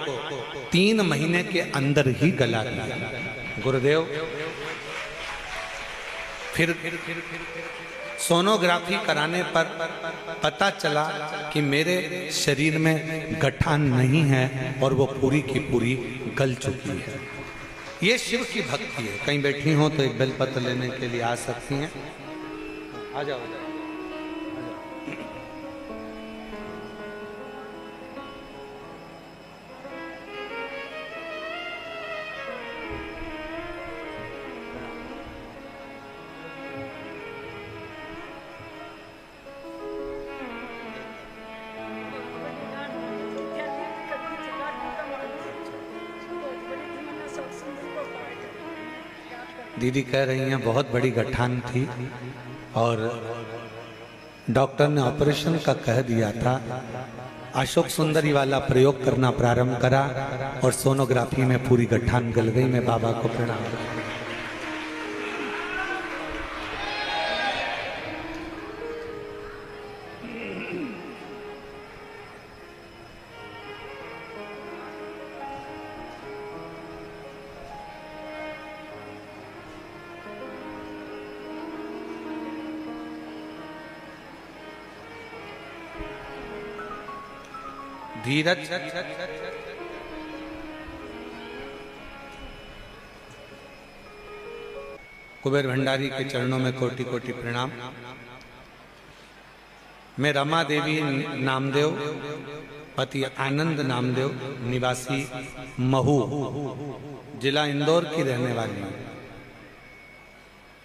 3 महीने के अंदर ही गला दिया। गुरुदेव, फिर सोनोग्राफी कराने पर पता चला कि मेरे शरीर में गठान नहीं है और वो पूरी की पूरी गल चुकी है। ये शिव की भक्ति है। कहीं बैठी हो तो एक बेलपत्र लेने के लिए आ सकती हैं। आ जाओ। दीदी कह रही हैं बहुत बड़ी गठान थी और डॉक्टर ने ऑपरेशन का कह दिया था, अशोक सुंदरी वाला प्रयोग करना प्रारंभ करा और सोनोग्राफी में पूरी गट्ठा निकल गई। मैं बाबा को प्रणाम करता हूं। धीरज, कुबेर भंडारी के चरणों में कोटि कोटि प्रणाम। मैं रमा देवी नामदेव, पति आनंद नामदेव, निवासी महू, जिला इंदौर की रहने वाली हूं।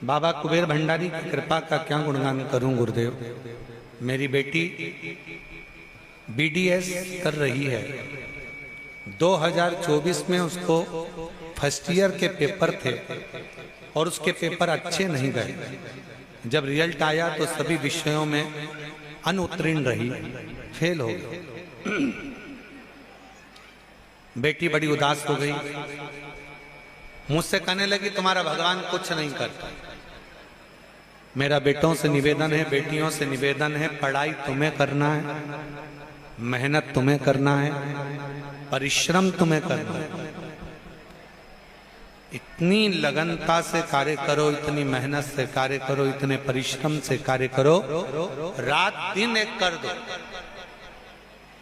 बाबा कुबेर भंडारी की कृपा का क्या गुणगान करूं गुरुदेव। मेरी बेटी BDS कर रही है। 2024 में उसको फर्स्ट ईयर के पेपर थे और उसके पेपर अच्छे नहीं गए। जब रिजल्ट आया तो सभी विषयों में अनुत्तीर्ण रही, फेल हो गई। बेटी बड़ी उदास हो गई, मुझसे कहने लगी तुम्हारा भगवान कुछ नहीं करता। मेरा बेटों से निवेदन है, बेटियों से निवेदन है, पढ़ाई तुम्हें करना है, मेहनत तुम्हें करना है, परिश्रम तुम्हें करना है। इतनी लगनता से कार्य करो, इतनी मेहनत से कार्य करो, इतने परिश्रम से कार्य करो, रात दिन एक कर दो,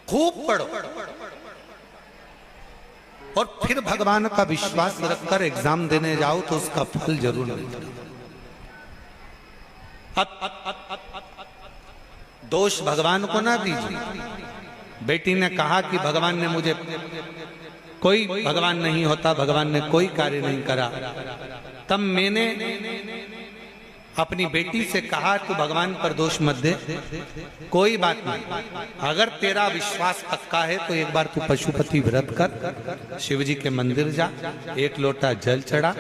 खूब पढ़ो और फिर भगवान का विश्वास रखकर एग्जाम देने जाओ तो उसका फल जरूर मिलेगा। दोष भगवान को ना दीजिए। बेटी ने कहा कि भगवान ने मुझे, कोई भगवान नहीं होता, भगवान ने कोई कार्य नहीं करा। तब मैंने अपनी बेटी से कहा तू भगवान पर दोष मत दे, कोई बात नहीं, अगर तेरा विश्वास पक्का है तो एक बार तू पशुपति व्रत कर, शिव जी के मंदिर जा, एक लोटा जल चढ़ा।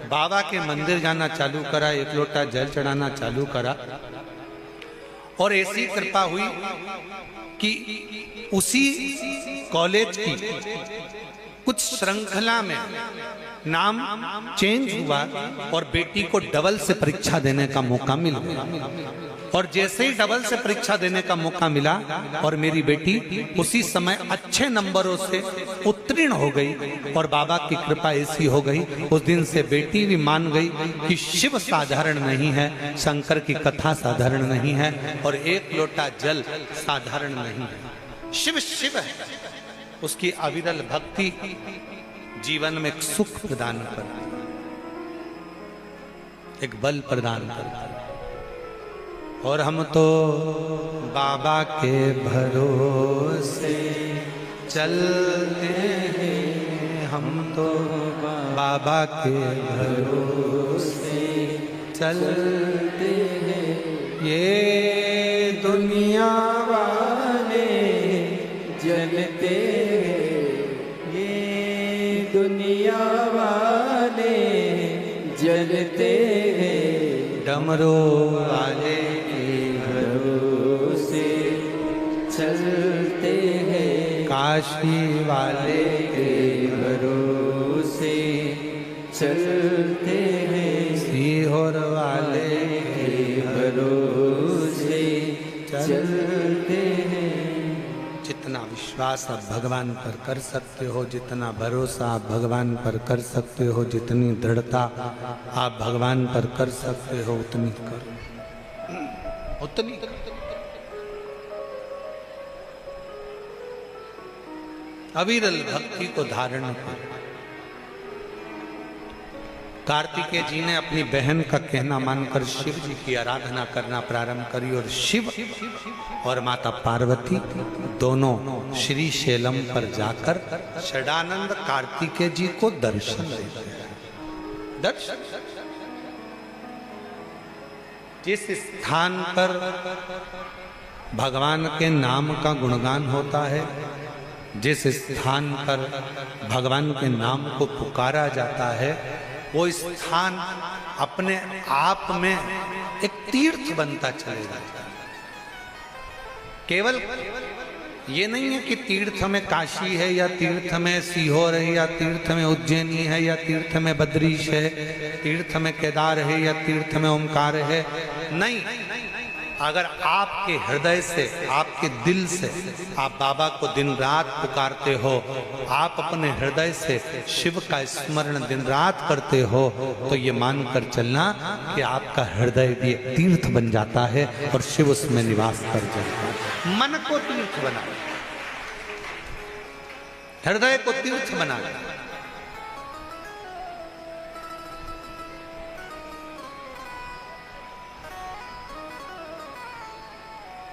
बाबा के मंदिर जाना चालू करा, एक लोटा जल चढ़ाना चालू करा और ऐसी कृपा हुई कि उसी कॉलेज की कुछ श्रृंखला में नाम चेंज हुआ और बेटी को डबल से परीक्षा देने का मौका मिल गया। और जैसे ही डबल से परीक्षा देने का मौका मिला और मेरी बेटी उसी समय अच्छे नंबरों से उत्तीर्ण हो गई और बाबा की कृपा ऐसी हो गई, उस दिन से बेटी भी मान गई कि शिव साधारण नहीं है, शंकर की कथा साधारण नहीं है और एक लोटा जल साधारण नहीं है। शिव शिव है, उसकी अविरल भक्ति जीवन में एक सुख प्रदान करती, एक बल प्रदान करती। और हम तो बाबा के भरोसे चलते हैं, हम तो बाबा के भरोसे चलते हैं। ये दुनिया वाले जलते हैं, ये दुनिया वाले जलते हैं, डमरू वाले भरोसे चलते हैं, काशी वाले के भरोसे चलते हैं, सीहोर वाले के भरोसे चलते हैं। जितना विश्वास आप भगवान पर कर सकते हो, जितना भरोसा आप भगवान पर कर सकते हो, जितनी दृढ़ता आप भगवान पर कर सकते हो, उतनी करो, उतनी अविरल भक्ति को धारण करो। कार्तिकेय जी ने अपनी बहन का कहना मानकर शिव जी की आराधना करना प्रारंभ करी और शिव और माता पार्वती दोनों श्री शैलम पर जाकर षडानंद कार्तिकेय जी को दर्शन देते हैं। दर्शन जिस स्थान पर भगवान के नाम का गुणगान होता है, जिस स्थान पर भगवान के नाम को पुकारा जाता है, वो स्थान अपने आप में एक तीर्थ बनता चले जाता है। केवल ये नहीं है कि तीर्थ में काशी है या तीर्थ में सीहोर है या तीर्थ में उज्जैनी है या तीर्थ में बद्रीश है, तीर्थ में केदार है या तीर्थ में ओमकार है। नहीं, अगर आपके हृदय से, आपके दिल से आप बाबा को दिन रात पुकारते हो, आप अपने हृदय से शिव का स्मरण दिन रात करते हो, तो ये मानकर चलना कि आपका हृदय भी एक तीर्थ बन जाता है और शिव उसमें निवास कर जाता है। मन को तीर्थ बना, हृदय को तीर्थ बना।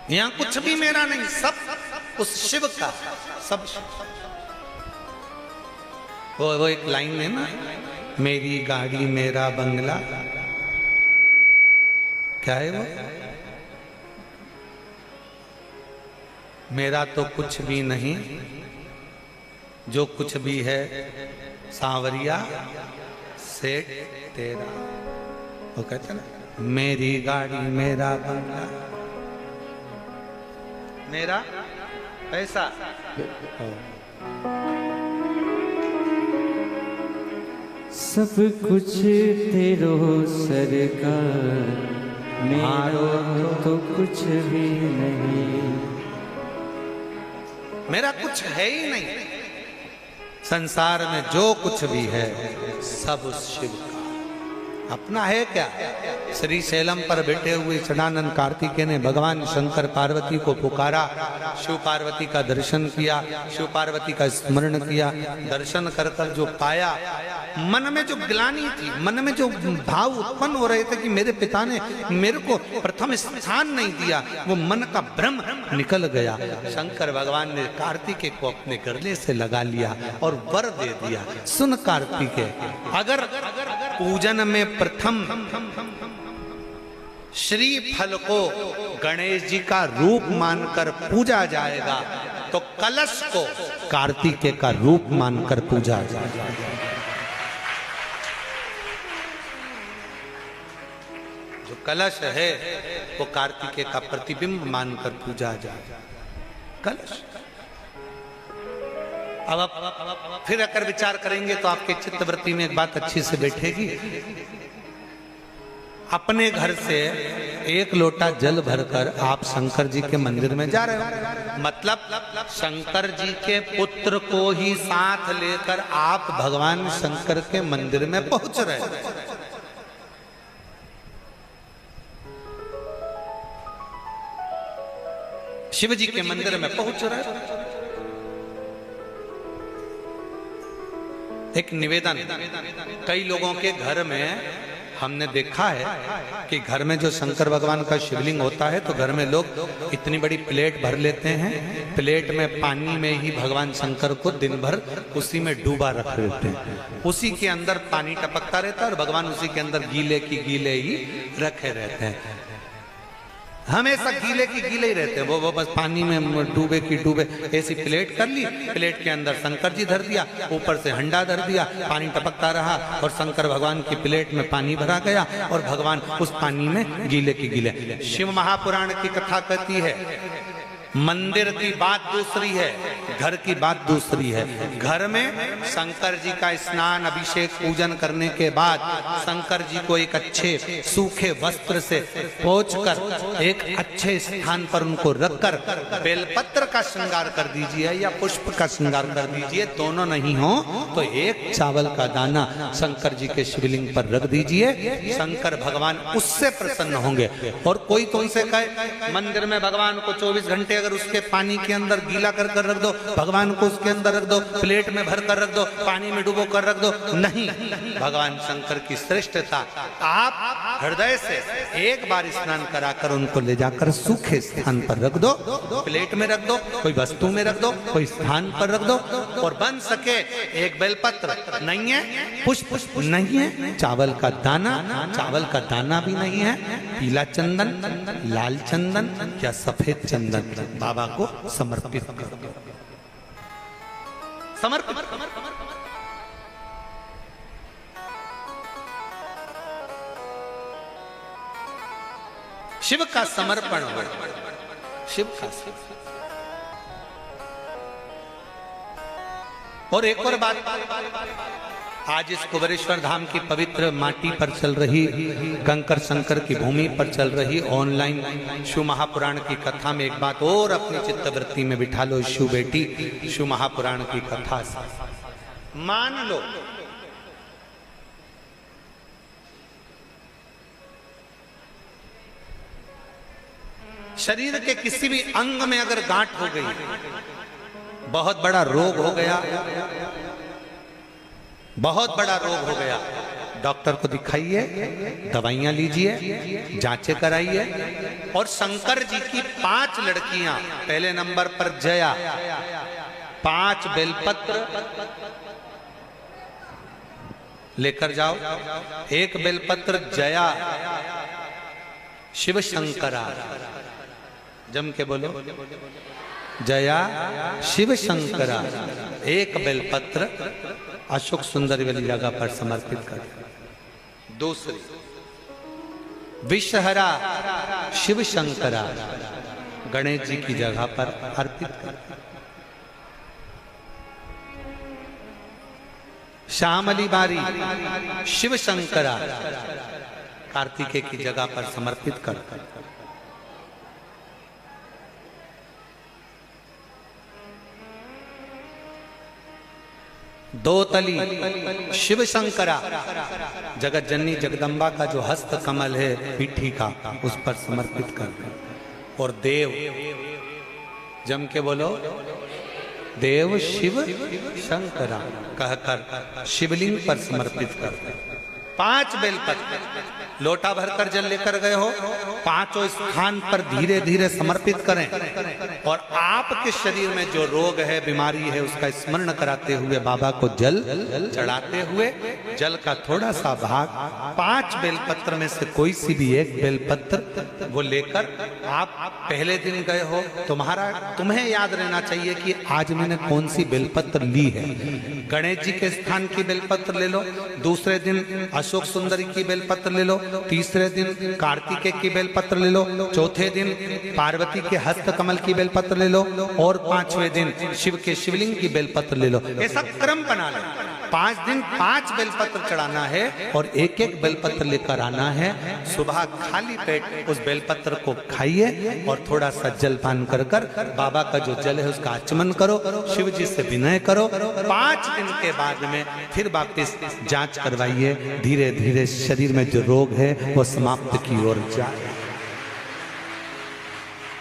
यहां कुछ भी मेरा नहीं, सब उस शिव का, सब। वो एक लाइन है ना, मेरी गाड़ी मेरा बंगला, क्या है वो? मेरा तो कुछ भी नहीं, जो कुछ भी है सांवरिया सेठ तेरा। वो कहते ना, मेरी गाड़ी मेरा बंगला, मेरा पैसा, सब कुछ तेरो सरकार, मेरा तो कुछ भी नहीं। मेरा कुछ है ही नहीं, संसार में जो कुछ भी है सब उस शिव का। अपना है क्या? श्री शैलम पर बैठे हुए सदानंद कार्तिकेय ने भगवान शंकर पार्वती को पुकारा, शिव पार्वती का दर्शन किया, शिव पार्वती का स्मरण किया। दर्शन कर कर जो पाया, मन में जो ग्लानि थी, मन में जो भाव उत्पन्न हो रहे थे कि मेरे पिता ने मेरे को प्रथम स्थान नहीं दिया, वो मन का भ्रम निकल गया। शंकर भगवान ने कार्तिकेय को अपने गले से लगा लिया और वर दे दिया। सुन कार्तिकेय, अगर पूजन में प्रथम श्री फल को गणेश जी का रूप मानकर पूजा जाएगा, तो कलश को कार्तिकेय का रूप मानकर पूजा जाएगा। जो कलश है वो कार्तिकेय का प्रतिबिंब मानकर पूजा जाएगा। कलश। अब फिर अगर विचार करेंगे तो आपके चित्तवृत्ति में एक बात अच्छी से बैठेगी। अपने घर से एक लोटा जल भरकर आप शंकर जी के मंदिर में जा रहे हो, मतलब शंकर जी के पुत्र को ही साथ लेकर आप भगवान शंकर के मंदिर में पहुंच रहे हो। शिव जी के मंदिर में पहुंच रहे हो। एक निवेदन, कई लोगों के घर में हमने देखा है कि घर में जो शंकर भगवान का शिवलिंग होता है तो घर में लोग इतनी बड़ी प्लेट भर लेते हैं, प्लेट में पानी में ही भगवान शंकर को दिन भर उसी में डूबा रख देते हैं, उसी के अंदर पानी टपकता रहता है और भगवान उसी के अंदर गीले की गीले ही रखे रहते हैं। हमेशा गीले की गीले ही रहते हैं, वो बस पानी में डूबे की डूबे। ऐसी प्लेट कर ली, प्लेट के अंदर शंकर जी धर दिया, ऊपर से हंडा धर दिया, पानी टपकता रहा और शंकर भगवान की प्लेट में पानी भरा गया और भगवान उस पानी में गीले की गीले। शिव महापुराण की कथा कहती है, मंदिर की बात दूसरी है, घर की बात दूसरी है। घर में शंकर जी का स्नान अभिषेक पूजन करने के बाद शंकर जी को एक अच्छे सूखे वस्त्र से पोंछकर एक अच्छे स्थान पर उनको रखकर बेलपत्र का श्रृंगार कर दीजिए या पुष्प का श्रृंगार कर दीजिए। दोनों नहीं हो तो एक चावल का दाना शंकर जी के शिवलिंग पर रख दीजिए, शंकर भगवान उससे प्रसन्न होंगे। और कोई तुमसे कहे मंदिर में भगवान को 24 घंटे अगर उसके पानी के अंदर गीला कर रख दो, भगवान को उसके अंदर रख दो, प्लेट में भर कर रख दो, पानी में डुबो कर रख दो, नहीं। भगवान शंकर की श्रेष्ठता, आप हृदय से एक बार स्नान कराकर उनको ले जाकर सूखे स्थान पर रख दो, प्लेट में रख दो, कोई वस्तु में रख दो, कोई स्थान पर रख दो। और बन सके एक बेलपत्र नहीं है, पुष्प नहीं है, चावल का दाना भी नहीं है, पीला चंदन, लाल चंदन या सफेद चंदन बाबा को समर्पित कर दो। समर्पित शिव का समर्पण हो, शिव का। और एक और बात, आज इस कुबेरेश्वर धाम की पवित्र माटी पर चल रही, कंकर शंकर की भूमि पर चल रही ऑनलाइन शिव महापुराण की कथा में एक बात और अपनी चित्तवृत्ति में बिठा लो शिव बेटी। शिव महापुराण की कथा मान लो शरीर के किसी भी अंग में अगर गांठ हो गई, बहुत बड़ा रोग हो गया, बहुत बड़ा रोग हो गया, डॉक्टर को दिखाइए, दवाइयां लीजिए, जांचें कराइए। और शंकर जी की 5 लड़कियां, पहले नंबर पर जया, 5 बेलपत्र लेकर जाओ। एक बेलपत्र जया शिव शंकरा, जम के बोलो, जया शिव शंकरा। एक बेलपत्र अशोक सुंदरी वाली जगह पर समर्पित कर। दूसरी विषहरा शिव शंकरा, गणेश जी की जगह पर अर्पित कर। श्यामली बारी शिव शंकरा, कार्तिकेय की जगह पर समर्पित कर। दो तली शिव शंकरा, जगत जननी जगदम्बा का जो हस्त कमल है पीठी का, उस पर समर्पित कर। और देव, जम के बोलो, देव शिव शंकरा कहकर शिवलिंग पर समर्पित कर। 5 बेलपत्र, लोटा भरकर जल लेकर गए हो, 5 स्थान पर धीरे धीरे समर्पित करें। और आपके शरीर में जो रोग है, बीमारी है, उसका स्मरण कराते हुए बाबा को जल चढ़ाते हुए, जल का थोड़ा सा भाग 5 बेलपत्र में से कोई सी भी एक बेलपत्र वो लेकर, आप पहले दिन गए हो, तुम्हें याद रहना चाहिए कि आज मैंने कौन सी बेलपत्र ली है। गणेश जी के स्थान की बेलपत्र ले लो, दूसरे दिन अशोक सुंदरी की बेलपत्र ले लो, तीसरे दिन कार्तिकेय की बेलपत्र ले लो, चौथे दिन पार्वती के हस्त कमल की बेलपत्र ले लो, और 5वें दिन शिव के शिवलिंग की बेलपत्र ले लो। ऐसा क्रम बना लो। 5 दिन 5 बेलपत्र चढ़ाना है और एक एक बेलपत्र लेकर आना है। सुबह खाली पेट उस बेलपत्र को खाइए और थोड़ा सा जल पान कर बाबा का जो जल है उसका आचमन करो, शिव जी से विनय करो। 5 दिन के बाद में फिर वापिस जांच करवाइए, धीरे धीरे शरीर में जो रोग है वो समाप्त की ओर जाए।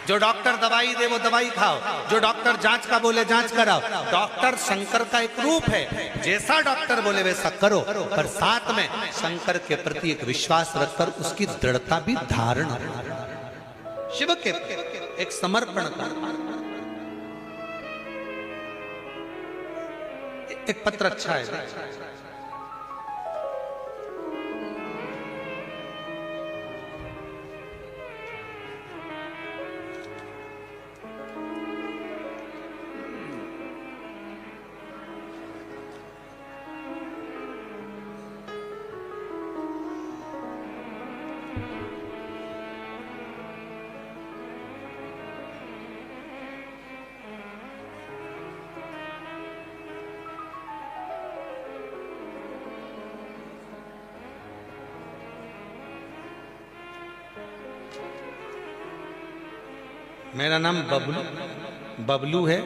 जो डॉक्टर दवाई दे वो दवाई खाओ, जो डॉक्टर जांच का बोले जांच कराओ। डॉक्टर शंकर का एक रूप है, जैसा डॉक्टर बोले वैसा करो, पर साथ में शंकर के प्रति एक विश्वास रखकर उसकी दृढ़ता भी धारण, शिव के एक समर्पण कर। एक पत्र अच्छा है, मेरा नाम बबलू है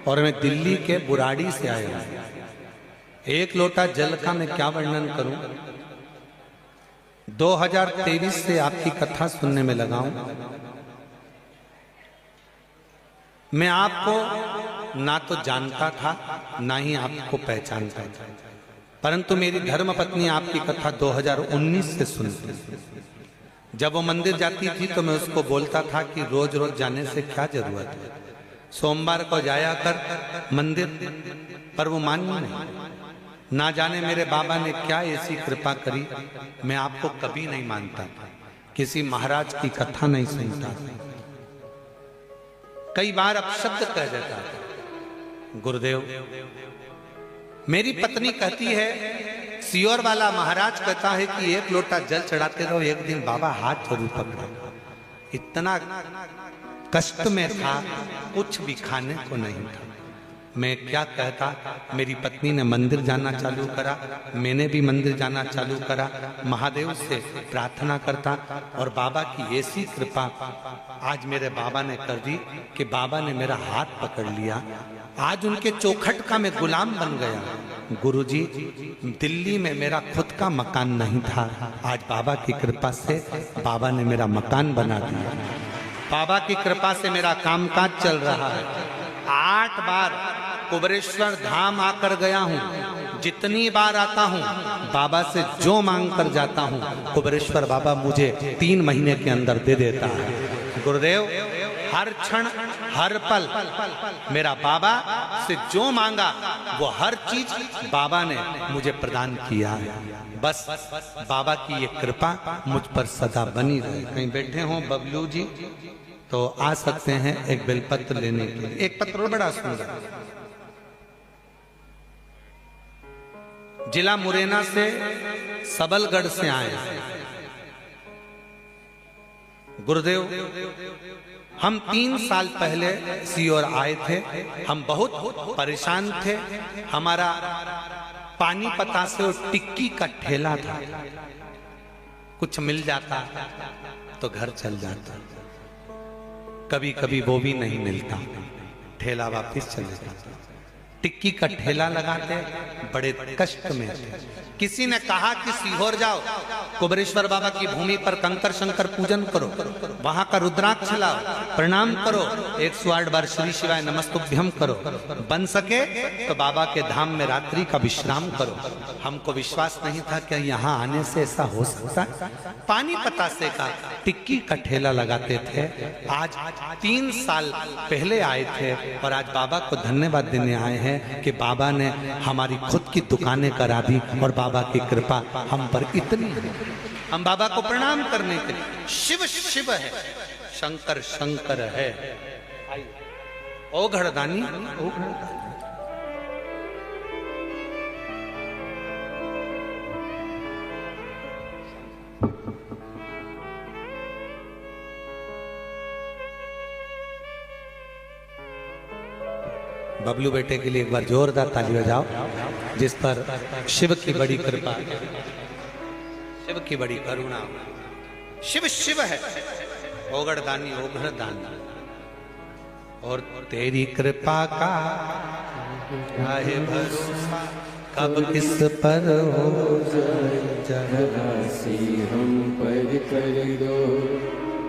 और मैं दिल्ली के बुराड़ी से आया हूं। एक लोटा जल का मैं क्या वर्णन करूं। 2023 से आपकी कथा सुनने में लगा हूं। मैं आपको ना तो जानता था ना ही आपको पहचानता था, परंतु मेरी धर्मपत्नी आपकी कथा 2019 से सुनती। जब वो मंदिर जाती थी तो मैं उसको बोलता था कि रोज रोज जाने से क्या जरूरत है, सोमवार को जाया कर मंदिर, पर वो मानी नहीं। ना जाने मेरे बाबा ने क्या ऐसी कृपा करी, मैं आपको कभी नहीं मानता था, किसी महाराज की कथा नहीं सुनता था। कई बार अपशब्द कह देता था। गुरुदेव, मेरी पत्नी कहती है, सियोर वाला महाराज कहता है कि एक लोटा जल चढ़ाते रहो, एक दिन बाबा हाथ जरूर पकड़ो। इतना कष्ट में था, कुछ भी खाने को नहीं था। मैं क्या कहता, मेरी पत्नी ने मंदिर जाना चालू करा, मैंने भी मंदिर जाना चालू करा, महादेव से प्रार्थना करता, और बाबा की ऐसी कृपा आज मेरे बाबा ने कर दी कि बाबा ने मेरा हाथ पकड़ लिया। आज उनके चौखट का मैं गुलाम बन गया। गुरुजी, दिल्ली में मेरा खुद का मकान नहीं था, आज बाबा की कृपा से बाबा ने मेरा मकान बना दिया। बाबा की कृपा से मेरा कामकाज चल रहा है। 8 बार कुबरेश्वर धाम आकर गया हूँ। जितनी बार आता हूँ बाबा से जो मांग कर जाता हूँ, कुबरेश्वर बाबा मुझे 3 महीने के अंदर दे देता है। गुरुदेव, हर क्षण हर पल मेरा बाबा से जो मांगा वो हर चीज बाबा ने मुझे प्रदान किया है। बस बाबा की ये कृपा मुझ पर सदा बनी रहे। कहीं बैठे हों बबलू जी तो आ सकते हैं एक बेलपत्र लेने के लिए। एक पत्र बड़ा सुंदर, जिला मुरैना से सबलगढ़ से आए। गुरुदेव, हम 3 साल पहले सीहोर आए थे। हम बहुत परेशान थे। हमारा पानीपता से टिक्की का ठेला था, कुछ मिल जाता तो घर चल जाता, कभी कभी वो भी नहीं मिलता, ठेला वापस चले जाता। टिक्की का ठेला लगाते, बड़े कष्ट में थे। किसी ने कहा कि सीहोर जाओ, कुबरेश्वर बाबा की भूमि पर कंकर शंकर पूजन करो, वहां का रुद्राक्ष लाओ, प्रणाम करो, 108 बार श्री शिवाय नमस्तुभ्यम करो, बन सके तो बाबा के धाम में रात्रि का विश्राम करो। हमको विश्वास नहीं था कि यहाँ आने से ऐसा हो सकता है। पानीपता से का टिक्की का ठेला लगाते थे। आज 3 साल पहले आए थे और आज बाबा को धन्यवाद देने आए हैं कि बाबा ने हमारी खुद की दुकानें करा दी और बाबा की कृपा हम पर इतनी है। हम बाबा को प्रणाम करने के लिए, शिव शिव है, शंकर शंकर है, ओ घड़दानी ओ घड़दानी। बबलू बेटे के लिए एक बार जोरदार ताली बजाओ, जिस पर शिव की बड़ी कृपा, शिव की बड़ी करुणा। शिव शिव है, ओगड़दानी ओगड़दानी, और तेरी कृपा का है भरोसा, कब किस पर हो जरा सी हम पर कर दो,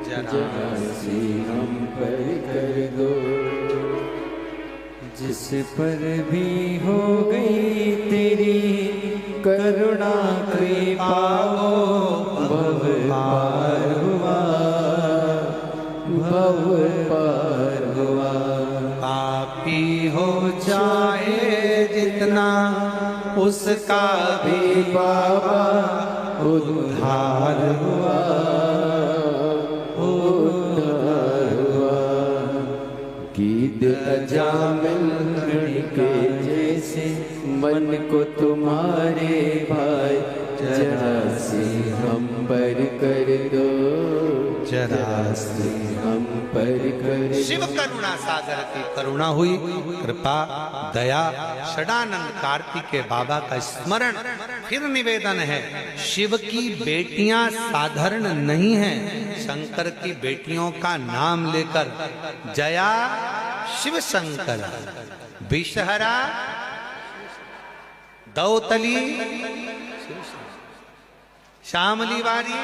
जरा सी हम पर कर दो। जिस पर भी हो गई तेरी करुणा कृपा, भव पार हुआ, भव पार हुआ। पापी हो जाए जितना उसका भी बाबा उद्धार हुआ, उद्धार हुआ। गीत अजामिल के जैसे मन को तुम्हारे भाई, जरा सी हम पर कर दो, जरा सी हम पर कर। शिव करुणा सागर की करुणा हुई, कृपा दया षडानंद कार्तिकेय बाबा का स्मरण। फिर निवेदन है, शिव की बेटियां साधारण नहीं हैं। शंकर की बेटियों का नाम लेकर जया शिव शंकर, विषहरा दौतली, श्यामली वारी।